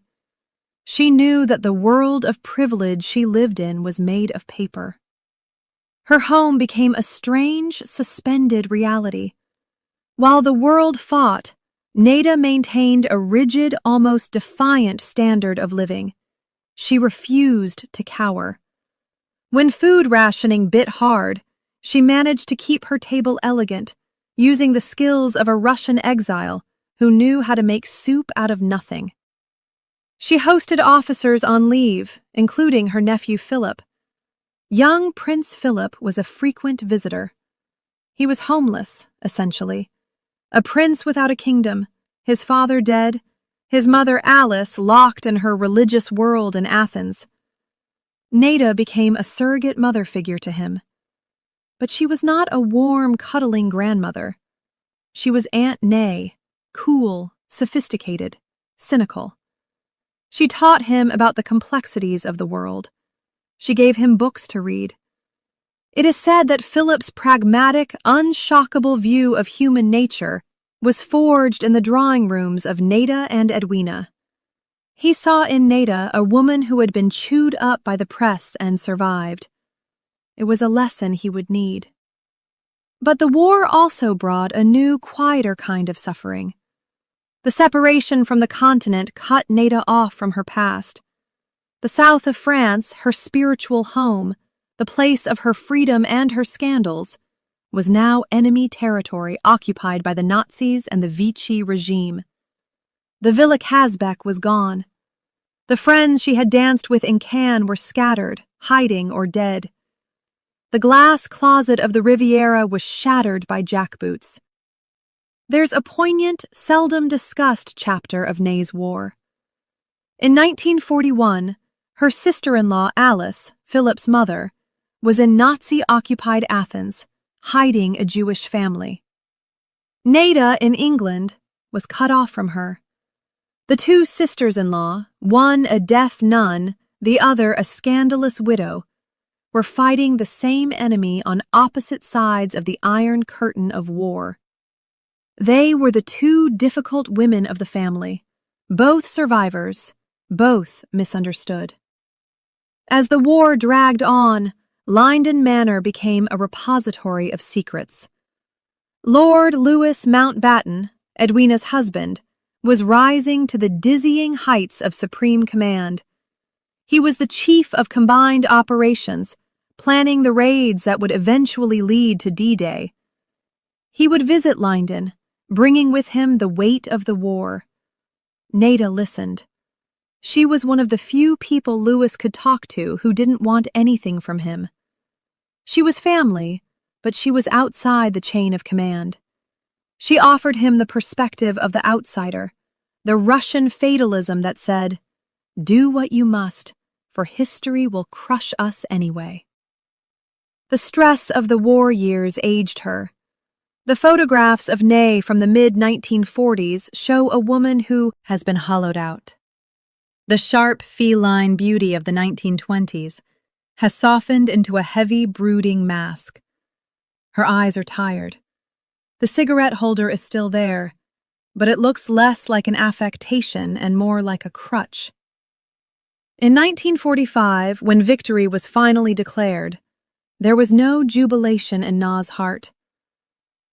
She knew that the world of privilege she lived in was made of paper. Her home became a strange, suspended reality. While the world fought, Nadejda maintained a rigid, almost defiant standard of living. She refused to cower. When food rationing bit hard, she managed to keep her table elegant, using the skills of a Russian exile who knew how to make soup out of nothing. She hosted officers on leave, including her nephew Philip. Young Prince Philip was a frequent visitor. He was homeless, essentially. A prince without a kingdom, his father dead, his mother Alice locked in her religious world in Athens. Nadejda became a surrogate mother figure to him. But she was not a warm, cuddling grandmother. She was Aunt Nay, cool, sophisticated, cynical. She taught him about the complexities of the world. She gave him books to read. It is said that Philip's pragmatic, unshockable view of human nature was forged in the drawing rooms of Nadejda and Edwina. He saw in Nadejda a woman who had been chewed up by the press and survived. It was a lesson he would need. But the war also brought a new, quieter kind of suffering. The separation from the continent cut Nadejda off from her past. The south of France, her spiritual home, the place of her freedom and her scandals, was now enemy territory occupied by the Nazis and the Vichy regime. The Villa Kazbek was gone. The friends she had danced with in Cannes were scattered, hiding or dead. The glass closet of the Riviera was shattered by jackboots. There's a poignant, seldom discussed chapter of Ney's war. In 1941, her sister-in-law Alice, Philip's mother, was in Nazi-occupied Athens, hiding a Jewish family. Nadejda, in England, was cut off from her. The two sisters-in-law, one a deaf nun, the other a scandalous widow, were fighting the same enemy on opposite sides of the Iron Curtain of war. They were the two difficult women of the family, both survivors, both misunderstood. As the war dragged on, Linden Manor became a repository of secrets. Lord Louis Mountbatten, Edwina's husband, was rising to the dizzying heights of supreme command. He was the chief of combined operations, planning the raids that would eventually lead to D-Day. He would visit Linden, bringing with him the weight of the war. Nadejda listened. She was one of the few people Louis could talk to who didn't want anything from him. She was family, but she was outside the chain of command. She offered him the perspective of the outsider, the Russian fatalism that said, "Do what you must, for history will crush us anyway." The stress of the war years aged her. The photographs of Ney from the mid-1940s show a woman who has been hollowed out. The sharp, feline beauty of the 1920s has softened into a heavy, brooding mask. Her eyes are tired. The cigarette holder is still there, but it looks less like an affectation and more like a crutch. In 1945, when victory was finally declared, there was no jubilation in Na's heart.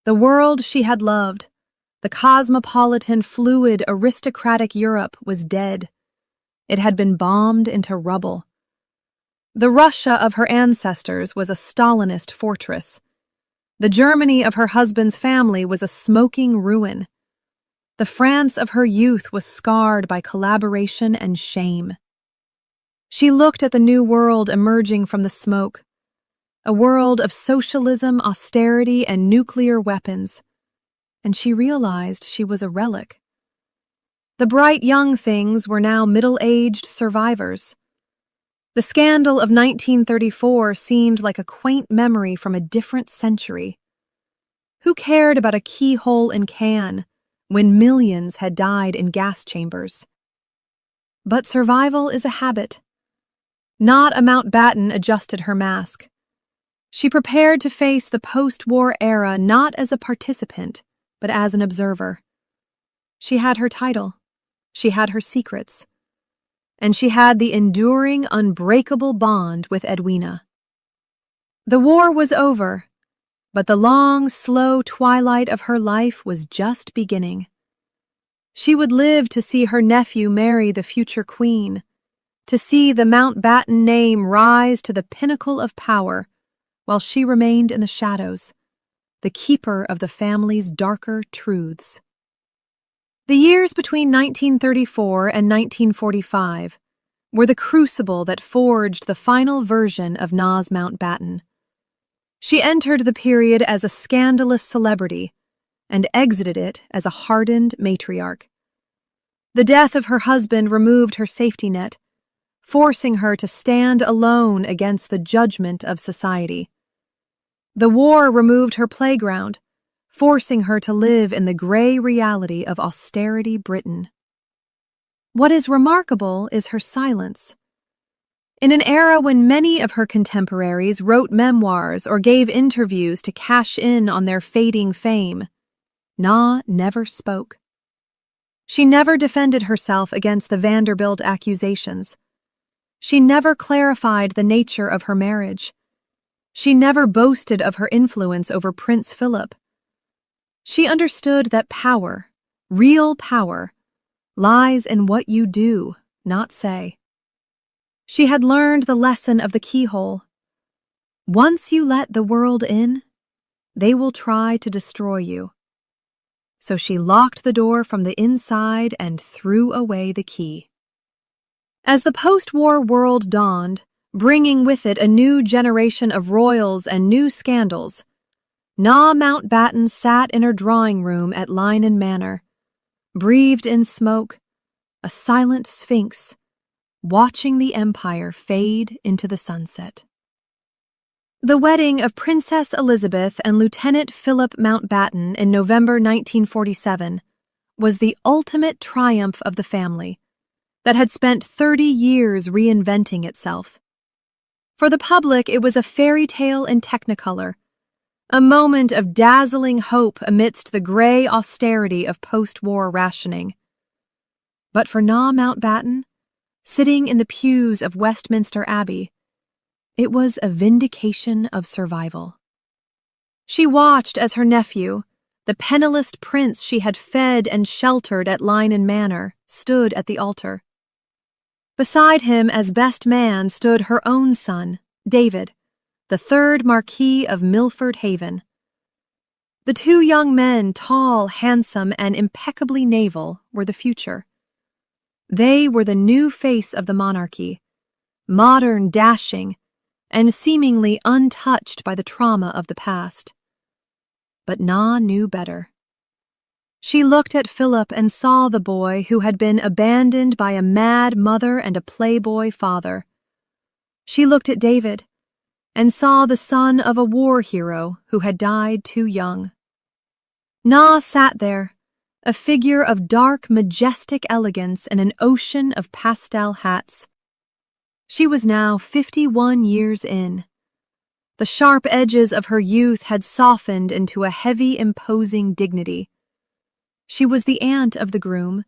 The world she had loved, the cosmopolitan, fluid, aristocratic Europe, was dead. It had been bombed into rubble. The Russia of her ancestors was a Stalinist fortress. The Germany of her husband's family was a smoking ruin. The France of her youth was scarred by collaboration and shame. She looked at the new world emerging from the smoke, a world of socialism, austerity, and nuclear weapons, and she realized she was a relic. The bright young things were now middle-aged survivors. The scandal of 1934 seemed like a quaint memory from a different century. Who cared about a keyhole in Cannes when millions had died in gas chambers? But survival is a habit. Not a Mountbatten adjusted her mask. She prepared to face the post-war era not as a participant, but as an observer. She had her title. She had her secrets. And she had the enduring, unbreakable bond with Edwina. The war was over, but the long, slow twilight of her life was just beginning. She would live to see her nephew marry the future queen, to see the Mountbatten name rise to the pinnacle of power, while she remained in the shadows, the keeper of the family's darker truths. The years between 1934 and 1945 were the crucible that forged the final version of Nas Mountbatten. She entered the period as a scandalous celebrity and exited it as a hardened matriarch. The death of her husband removed her safety net, forcing her to stand alone against the judgment of society. The war removed her playground, forcing her to live in the gray reality of austerity Britain. What is remarkable is her silence. In an era when many of her contemporaries wrote memoirs or gave interviews to cash in on their fading fame, Na never spoke. She never defended herself against the Vanderbilt accusations. She never clarified the nature of her marriage. She never boasted of her influence over Prince Philip. She understood that power, real power, lies in what you do, not say. She had learned the lesson of the keyhole. Once you let the world in, they will try to destroy you. So she locked the door from the inside and threw away the key. As the post-war world dawned, bringing with it a new generation of royals and new scandals, Na Mountbatten sat in her drawing room at Lynon Manor, breathed in smoke, a silent sphinx, watching the empire fade into the sunset. The wedding of Princess Elizabeth and Lieutenant Philip Mountbatten in November 1947 was the ultimate triumph of the family that had spent 30 years reinventing itself. For the public, it was a fairy tale in technicolor, a moment of dazzling hope amidst the gray austerity of post-war rationing. But for Na Mountbatten, sitting in the pews of Westminster Abbey, it was a vindication of survival. She watched as her nephew, the penniless prince she had fed and sheltered at Lynon Manor, stood at the altar. Beside him as best man stood her own son, David, the third Marquis of Milford Haven. The two young men, tall, handsome, and impeccably naval, were the future. They were the new face of the monarchy, modern, dashing, and seemingly untouched by the trauma of the past. But Na knew better. She looked at Philip and saw the boy who had been abandoned by a mad mother and a playboy father. She looked at David and saw the son of a war hero who had died too young. Na sat there, a figure of dark, majestic elegance in an ocean of pastel hats. She was now 51 years in. The sharp edges of her youth had softened into a heavy, imposing dignity. She was the aunt of the groom,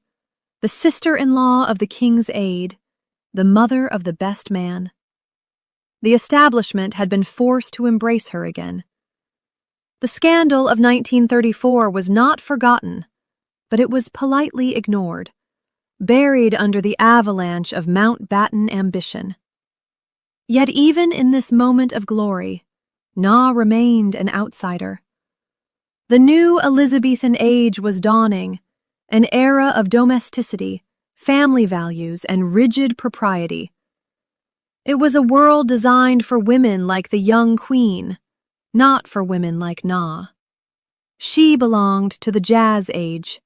the sister-in-law of the king's aide, the mother of the best man. The establishment had been forced to embrace her again. The scandal of 1934 was not forgotten, but it was politely ignored, buried under the avalanche of Mountbatten ambition. Yet even in this moment of glory, Na remained an outsider. The new Elizabethan age was dawning, an era of domesticity, family values, and rigid propriety. It was a world designed for women like the young queen, not for women like Na. She belonged to the jazz age,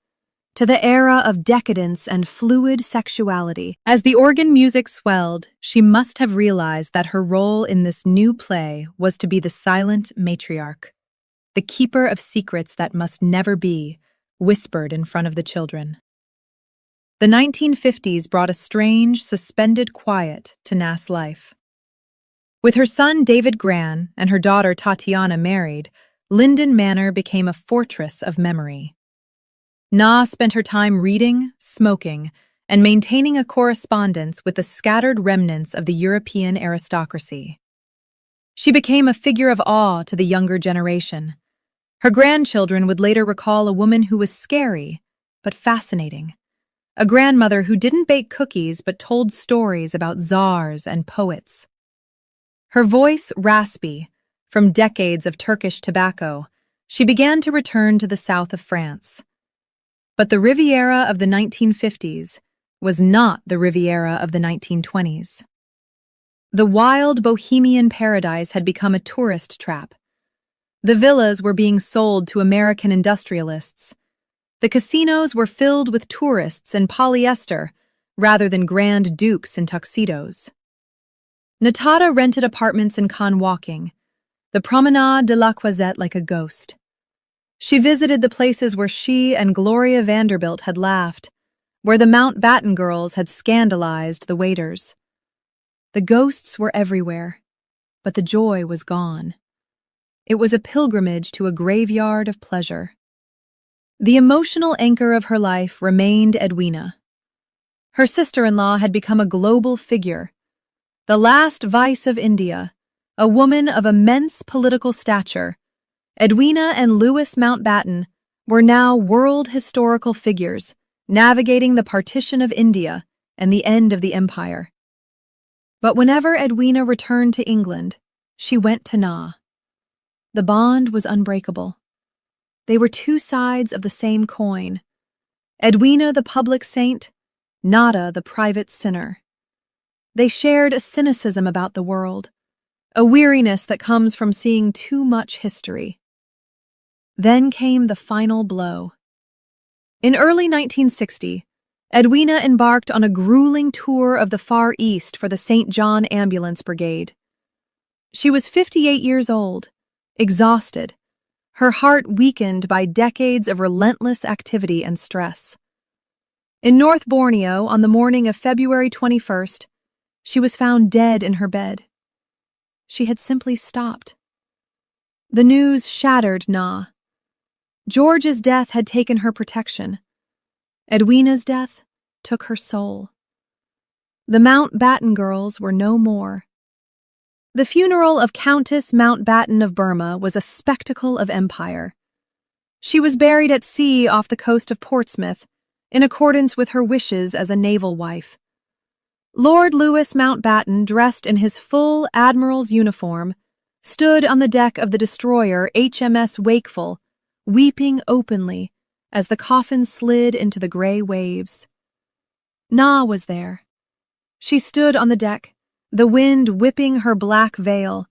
to the era of decadence and fluid sexuality. As the organ music swelled, she must have realized that her role in this new play was to be the silent matriarch, the keeper of secrets that must never be whispered in front of the children. The 1950s brought a strange, suspended quiet to Na's life. With her son David Gran and her daughter Tatiana married, Linden Manor became a fortress of memory. Na spent her time reading, smoking, and maintaining a correspondence with the scattered remnants of the European aristocracy. She became a figure of awe to the younger generation. Her grandchildren would later recall a woman who was scary, but fascinating. A grandmother who didn't bake cookies but told stories about czars and poets. Her voice raspy, from decades of Turkish tobacco, she began to return to the south of France. But the Riviera of the 1950s was not the Riviera of the 1920s. The wild bohemian paradise had become a tourist trap. The villas were being sold to American industrialists. The casinos were filled with tourists in polyester rather than grand dukes in tuxedos. Nadejda rented apartments in Conwoking, the Promenade de la Croisette like a ghost. She visited the places where she and Gloria Vanderbilt had laughed, where the Mountbatten girls had scandalized the waiters. The ghosts were everywhere, but the joy was gone. It was a pilgrimage to a graveyard of pleasure. The emotional anchor of her life remained Edwina. Her sister-in-law had become a global figure, the last vice of India, a woman of immense political stature. Edwina and Louis Mountbatten were now world historical figures, navigating the partition of India and the end of the empire. But whenever Edwina returned to England, she went to Na. The bond was unbreakable. They were two sides of the same coin. Edwina the public saint, Nada the private sinner. They shared a cynicism about the world, a weariness that comes from seeing too much history. Then came the final blow. In early 1960, Edwina embarked on a grueling tour of the Far East for the St. John Ambulance Brigade. She was 58 years old, exhausted, her heart weakened by decades of relentless activity and stress. In North Borneo, on the morning of February 21st, she was found dead in her bed. She had simply stopped. The news shattered Na. George's death had taken her protection. Edwina's death took her soul. The Mountbatten girls were no more. The funeral of Countess Mountbatten of Burma was a spectacle of empire. She was buried at sea off the coast of Portsmouth, in accordance with her wishes as a naval wife. Lord Louis Mountbatten, dressed in his full admiral's uniform, stood on the deck of the destroyer HMS Wakeful, weeping openly as the coffin slid into the gray waves. Na was there. She stood on the deck, the wind whipping her black veil,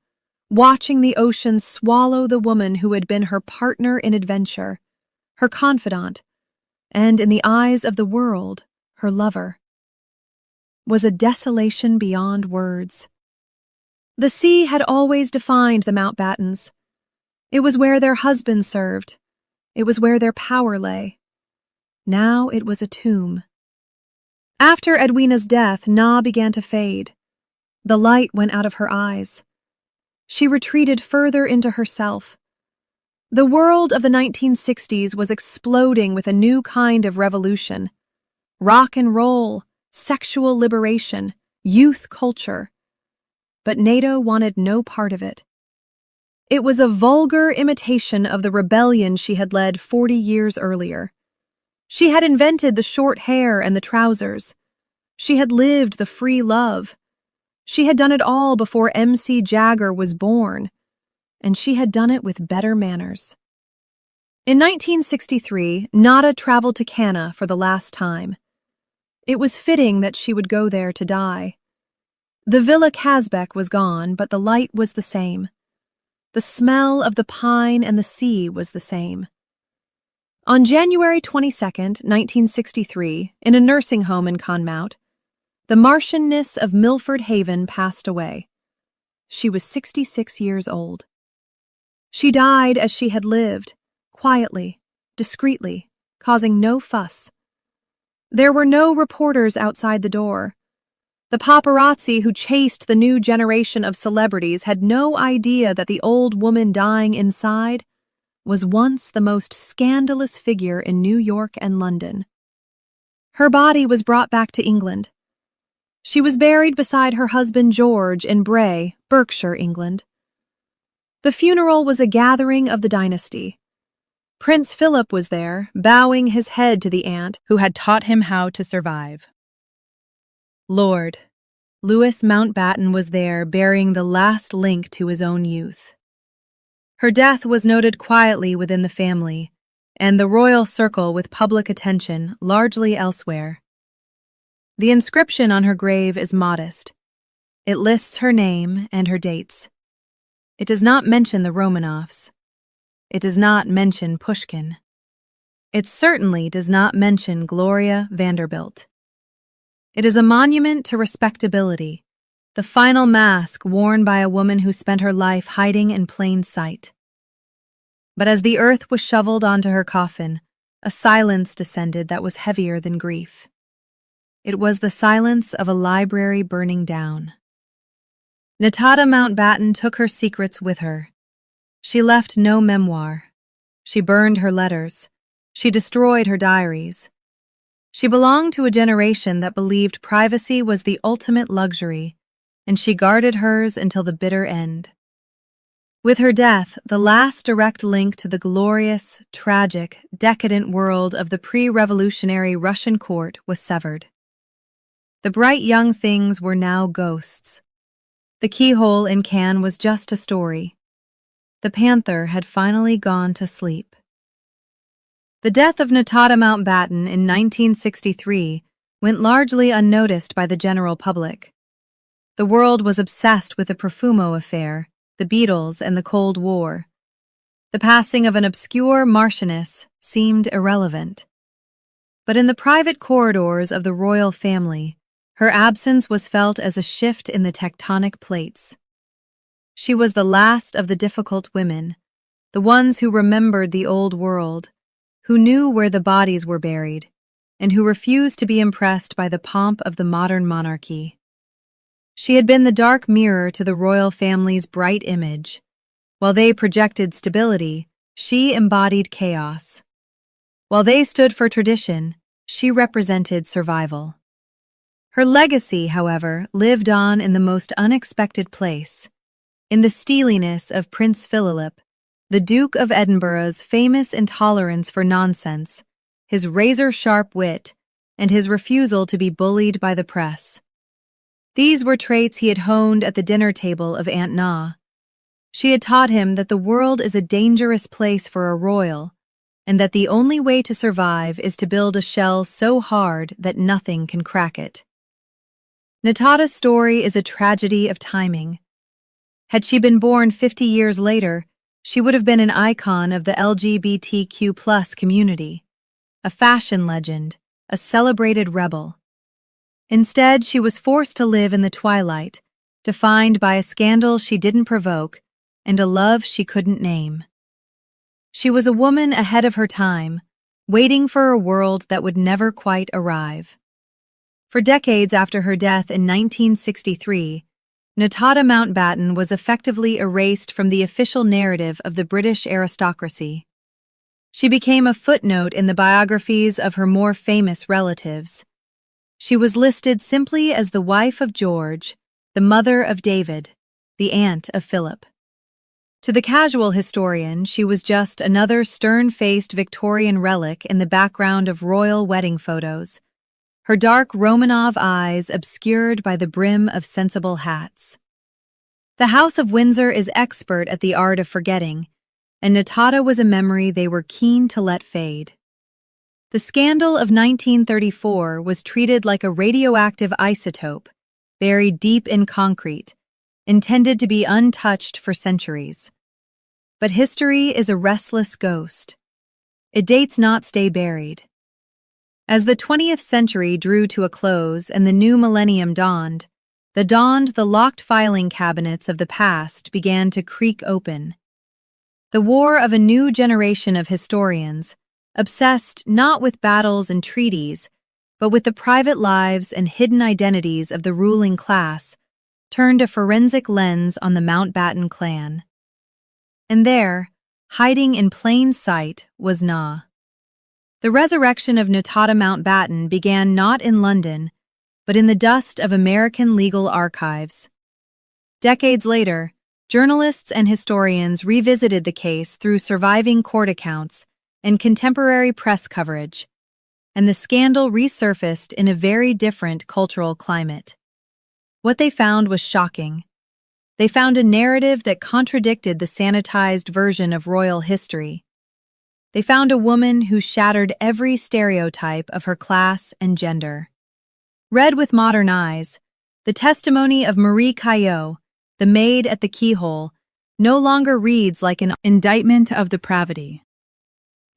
watching the ocean swallow the woman who had been her partner in adventure, her confidant, and, in the eyes of the world, her lover. Was a desolation beyond words. The sea had always defined the Mountbattens. It was where their husbands served. It was where their power lay. Now it was a tomb. After Edwina's death, Na began to fade. The light went out of her eyes. She retreated further into herself. The world of the 1960s was exploding with a new kind of revolution. Rock and roll, sexual liberation, youth culture. But NATO wanted no part of it. It was a vulgar imitation of the rebellion she had led 40 years earlier. She had invented the short hair and the trousers. She had lived the free love. She had done it all before MC Jagger was born, and she had done it with better manners. In 1963, Nada traveled to Cana for the last time. It was fitting that she would go there to die. The Villa Casbeck was gone, but the light was the same. The smell of the pine and the sea was the same. On January 22, 1963, in a nursing home in Conmount, the Martianness of Milford Haven passed away. She was 66 years old. She died as she had lived, quietly, discreetly, causing no fuss. There were no reporters outside the door. The paparazzi who chased the new generation of celebrities had no idea that the old woman dying inside was once the most scandalous figure in New York and London. Her body was brought back to England. She was buried beside her husband George in Bray, Berkshire, England. The funeral was a gathering of the dynasty. Prince Philip was there, bowing his head to the aunt who had taught him how to survive. Lord Louis Mountbatten was there, bearing the last link to his own youth. Her death was noted quietly within the family, and the royal circle with public attention largely elsewhere. The inscription on her grave is modest. It lists her name and her dates. It does not mention the Romanovs. It does not mention Pushkin. It certainly does not mention Gloria Vanderbilt. It is a monument to respectability, the final mask worn by a woman who spent her life hiding in plain sight. But as the earth was shoveled onto her coffin, a silence descended that was heavier than grief. It was the silence of a library burning down. Nadejda Mountbatten took her secrets with her. She left no memoir. She burned her letters. She destroyed her diaries. She belonged to a generation that believed privacy was the ultimate luxury, and she guarded hers until the bitter end. With her death, the last direct link to the glorious, tragic, decadent world of the pre-revolutionary Russian court was severed. The bright young things were now ghosts. The keyhole in Cannes was just a story. The panther had finally gone to sleep. The death of Nadejda Mountbatten in 1963 went largely unnoticed by the general public. The world was obsessed with the Profumo affair, the Beatles, and the Cold War. The passing of an obscure Marchioness seemed irrelevant. But in the private corridors of the royal family, her absence was felt as a shift in the tectonic plates. She was the last of the difficult women, the ones who remembered the old world, who knew where the bodies were buried, and who refused to be impressed by the pomp of the modern monarchy. She had been the dark mirror to the royal family's bright image. While they projected stability, she embodied chaos. While they stood for tradition, she represented survival. Her legacy, however, lived on in the most unexpected place, in the steeliness of Prince Philip, the Duke of Edinburgh's famous intolerance for nonsense, his razor-sharp wit, and his refusal to be bullied by the press. These were traits he had honed at the dinner table of Aunt Na. She had taught him that the world is a dangerous place for a royal, and that the only way to survive is to build a shell so hard that nothing can crack it. Nadejda's story is a tragedy of timing. Had she been born 50 years later, she would have been an icon of the LGBTQ+ community, a fashion legend, a celebrated rebel. Instead, she was forced to live in the twilight, defined by a scandal she didn't provoke and a love she couldn't name. She was a woman ahead of her time, waiting for a world that would never quite arrive. For decades after her death in 1963, Nadejda Mountbatten was effectively erased from the official narrative of the British aristocracy. She became a footnote in the biographies of her more famous relatives. She was listed simply as the wife of George, the mother of David, the aunt of Philip. To the casual historian, she was just another stern-faced Victorian relic in the background of royal wedding photos, her dark Romanov eyes obscured by the brim of sensible hats. The House of Windsor is expert at the art of forgetting, and Nadejda was a memory they were keen to let fade. The scandal of 1934 was treated like a radioactive isotope, buried deep in concrete, intended to be untouched for centuries. But history is a restless ghost. It dates not stay buried. As the 20th century drew to a close and the new millennium dawned, the locked filing cabinets of the past began to creak open. The war of a new generation of historians, obsessed not with battles and treaties, but with the private lives and hidden identities of the ruling class, turned a forensic lens on the Mountbatten clan. And there, hiding in plain sight, was Na. The resurrection of Nadejda Mountbatten began not in London, but in the dust of American legal archives. Decades later, Journalists and historians revisited the case through surviving court accounts and contemporary press coverage, and the scandal resurfaced in a very different cultural climate. What they found was shocking. They found a narrative that contradicted the sanitized version of royal history. They found a woman who shattered every stereotype of her class and gender. Read with modern eyes, the testimony of Marie Caillot, the maid at the keyhole, no longer reads like an indictment of depravity.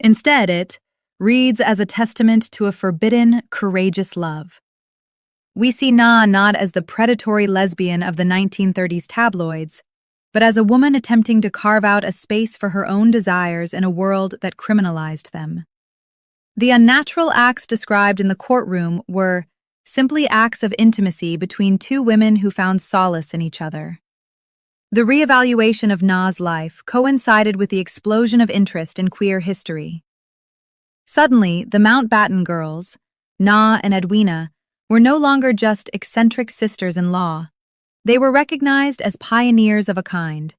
Instead, it reads as a testament to a forbidden, courageous love. We see Na not as the predatory lesbian of the 1930s tabloids, but as a woman attempting to carve out a space for her own desires in a world that criminalized them. The unnatural acts described in the courtroom were simply acts of intimacy between two women who found solace in each other. The reevaluation of Na's life coincided with the explosion of interest in queer history. Suddenly, the Mountbatten girls, Na and Edwina, were no longer just eccentric sisters-in-law. They were recognized as pioneers of a kind.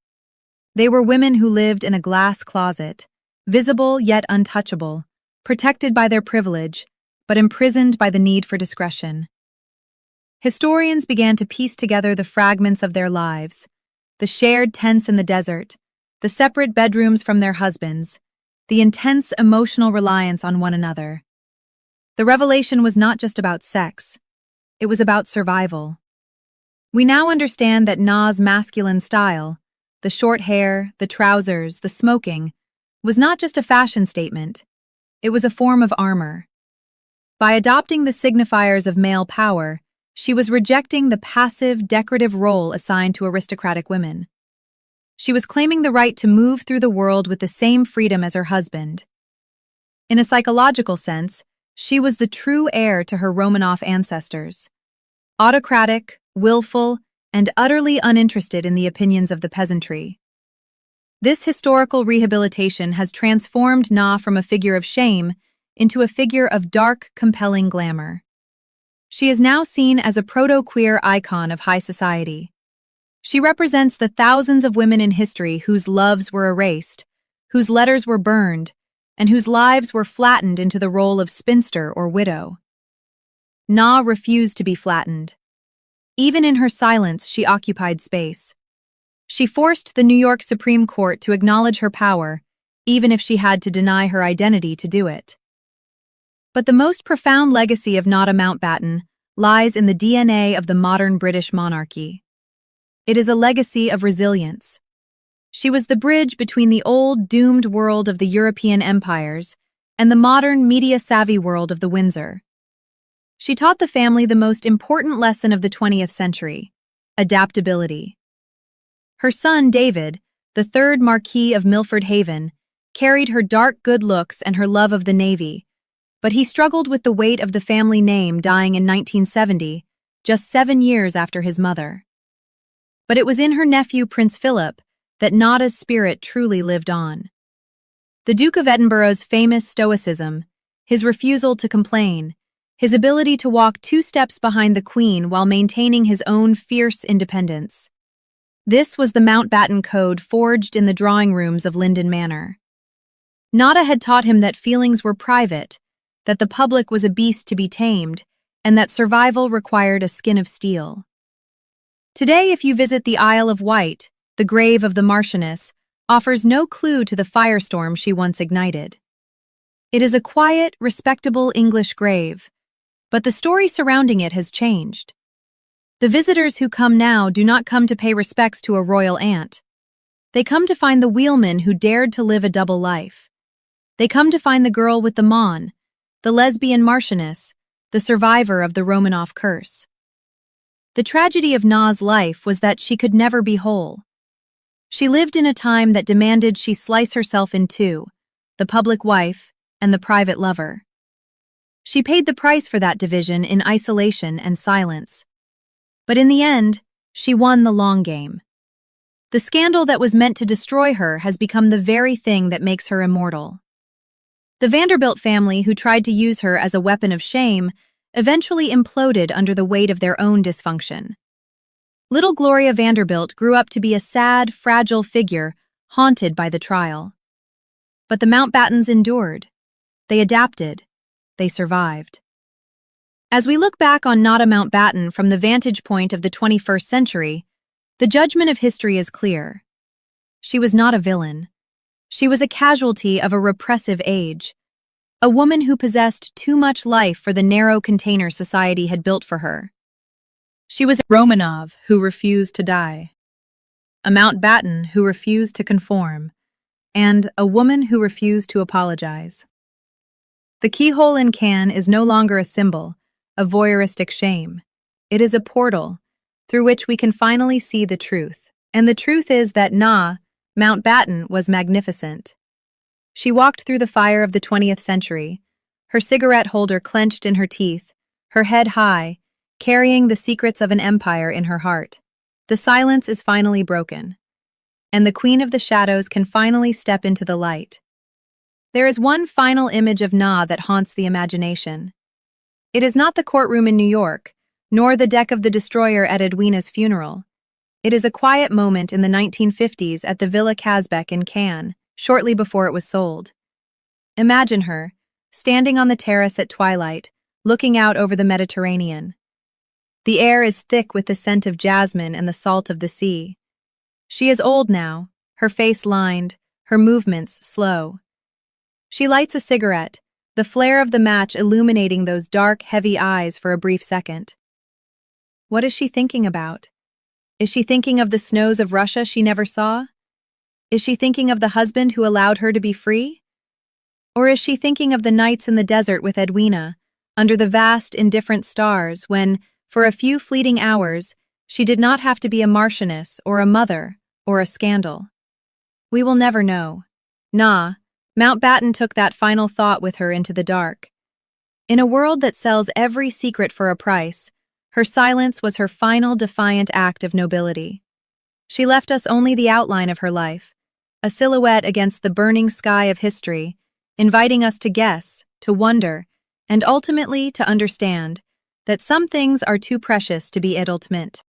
They were women who lived in a glass closet, visible yet untouchable, protected by their privilege, but imprisoned by the need for discretion. Historians began to piece together the fragments of their lives, the shared tents in the desert, the separate bedrooms from their husbands, the intense emotional reliance on one another. The revelation was not just about sex, it was about survival. We now understand that Na's masculine style, the short hair, the trousers, the smoking, was not just a fashion statement, it was a form of armor. By adopting the signifiers of male power, she was rejecting the passive, decorative role assigned to aristocratic women. She was claiming the right to move through the world with the same freedom as her husband. In a psychological sense, she was the true heir to her Romanov ancestors. Autocratic, willful, and utterly uninterested in the opinions of the peasantry. This historical rehabilitation has transformed Na from a figure of shame into a figure of dark, compelling glamour. She is now seen as a proto-queer icon of high society. She represents the thousands of women in history whose loves were erased, whose letters were burned, and whose lives were flattened into the role of spinster or widow. Na refused to be flattened. Even in her silence, she occupied space. She forced the New York Supreme Court to acknowledge her power, even if she had to deny her identity to do it. But the most profound legacy of Nadejda Mountbatten lies in the DNA of the modern British monarchy. It is a legacy of resilience. She was the bridge between the old, doomed world of the European empires and the modern, media-savvy world of the Windsor. She taught the family the most important lesson of the 20th century: adaptability. Her son, David, the third Marquis of Milford Haven, carried her dark good looks and her love of the Navy, but he struggled with the weight of the family name, dying in 1970, just 7 years after his mother. But it was in her nephew, Prince Philip, that Nada's spirit truly lived on. The Duke of Edinburgh's famous stoicism, his refusal to complain, his ability to walk 2 steps behind the Queen while maintaining his own fierce independence. This was the Mountbatten Code forged in the drawing rooms of Linden Manor. Nadejda had taught him that feelings were private, that the public was a beast to be tamed, and that survival required a skin of steel. Today, if you visit the Isle of Wight, the grave of the Marchioness offers no clue to the firestorm she once ignited. It is a quiet, respectable English grave, but the story surrounding it has changed. The visitors who come now do not come to pay respects to a royal aunt. They come to find the wheelman who dared to live a double life. They come to find the girl with the mon, the lesbian Marchioness, the survivor of the Romanov curse. The tragedy of Na's life was that she could never be whole. She lived in a time that demanded she slice herself in two, the public wife and the private lover. She paid the price for that division in isolation and silence. But in the end, she won the long game. The scandal that was meant to destroy her has become the very thing that makes her immortal. The Vanderbilt family, who tried to use her as a weapon of shame, eventually imploded under the weight of their own dysfunction. Little Gloria Vanderbilt grew up to be a sad, fragile figure haunted by the trial. But the Mountbattens endured. They adapted. They survived. As we look back on Nada Mountbatten from the vantage point of the 21st century, the judgment of history is clear. She was not a villain. She was a casualty of a repressive age, a woman who possessed too much life for the narrow container society had built for her. She was a Romanov who refused to die, a Mountbatten who refused to conform, and a woman who refused to apologize. The keyhole in can is no longer a symbol of voyeuristic shame. It is a portal through which we can finally see the truth. And the truth is that Mountbatten was magnificent. She walked through the fire of the 20th century, her cigarette holder clenched in her teeth, her head high, carrying the secrets of an empire in her heart. The silence is finally broken, and the Queen of the Shadows can finally step into the light. There is one final image of that haunts the imagination. It is not the courtroom in New York, nor the deck of the destroyer at Edwina's funeral. It is a quiet moment in the 1950s at the Villa Casbec in Cannes, shortly before it was sold. Imagine her, standing on the terrace at twilight, looking out over the Mediterranean. The air is thick with the scent of jasmine and the salt of the sea. She is old now, her face lined, her movements slow. She lights a cigarette, the flare of the match illuminating those dark, heavy eyes for a brief second. What is she thinking about? Is she thinking of the snows of Russia she never saw? Is she thinking of the husband who allowed her to be free? Or is she thinking of the nights in the desert with Edwina, under the vast, indifferent stars, when, for a few fleeting hours, she did not have to be a marchioness or a mother or a scandal? We will never know. Mountbatten took that final thought with her into the dark. In a world that sells every secret for a price, her silence was her final defiant act of nobility. She left us only the outline of her life, a silhouette against the burning sky of history, inviting us to guess, to wonder, and ultimately to understand that some things are too precious to be adult mint.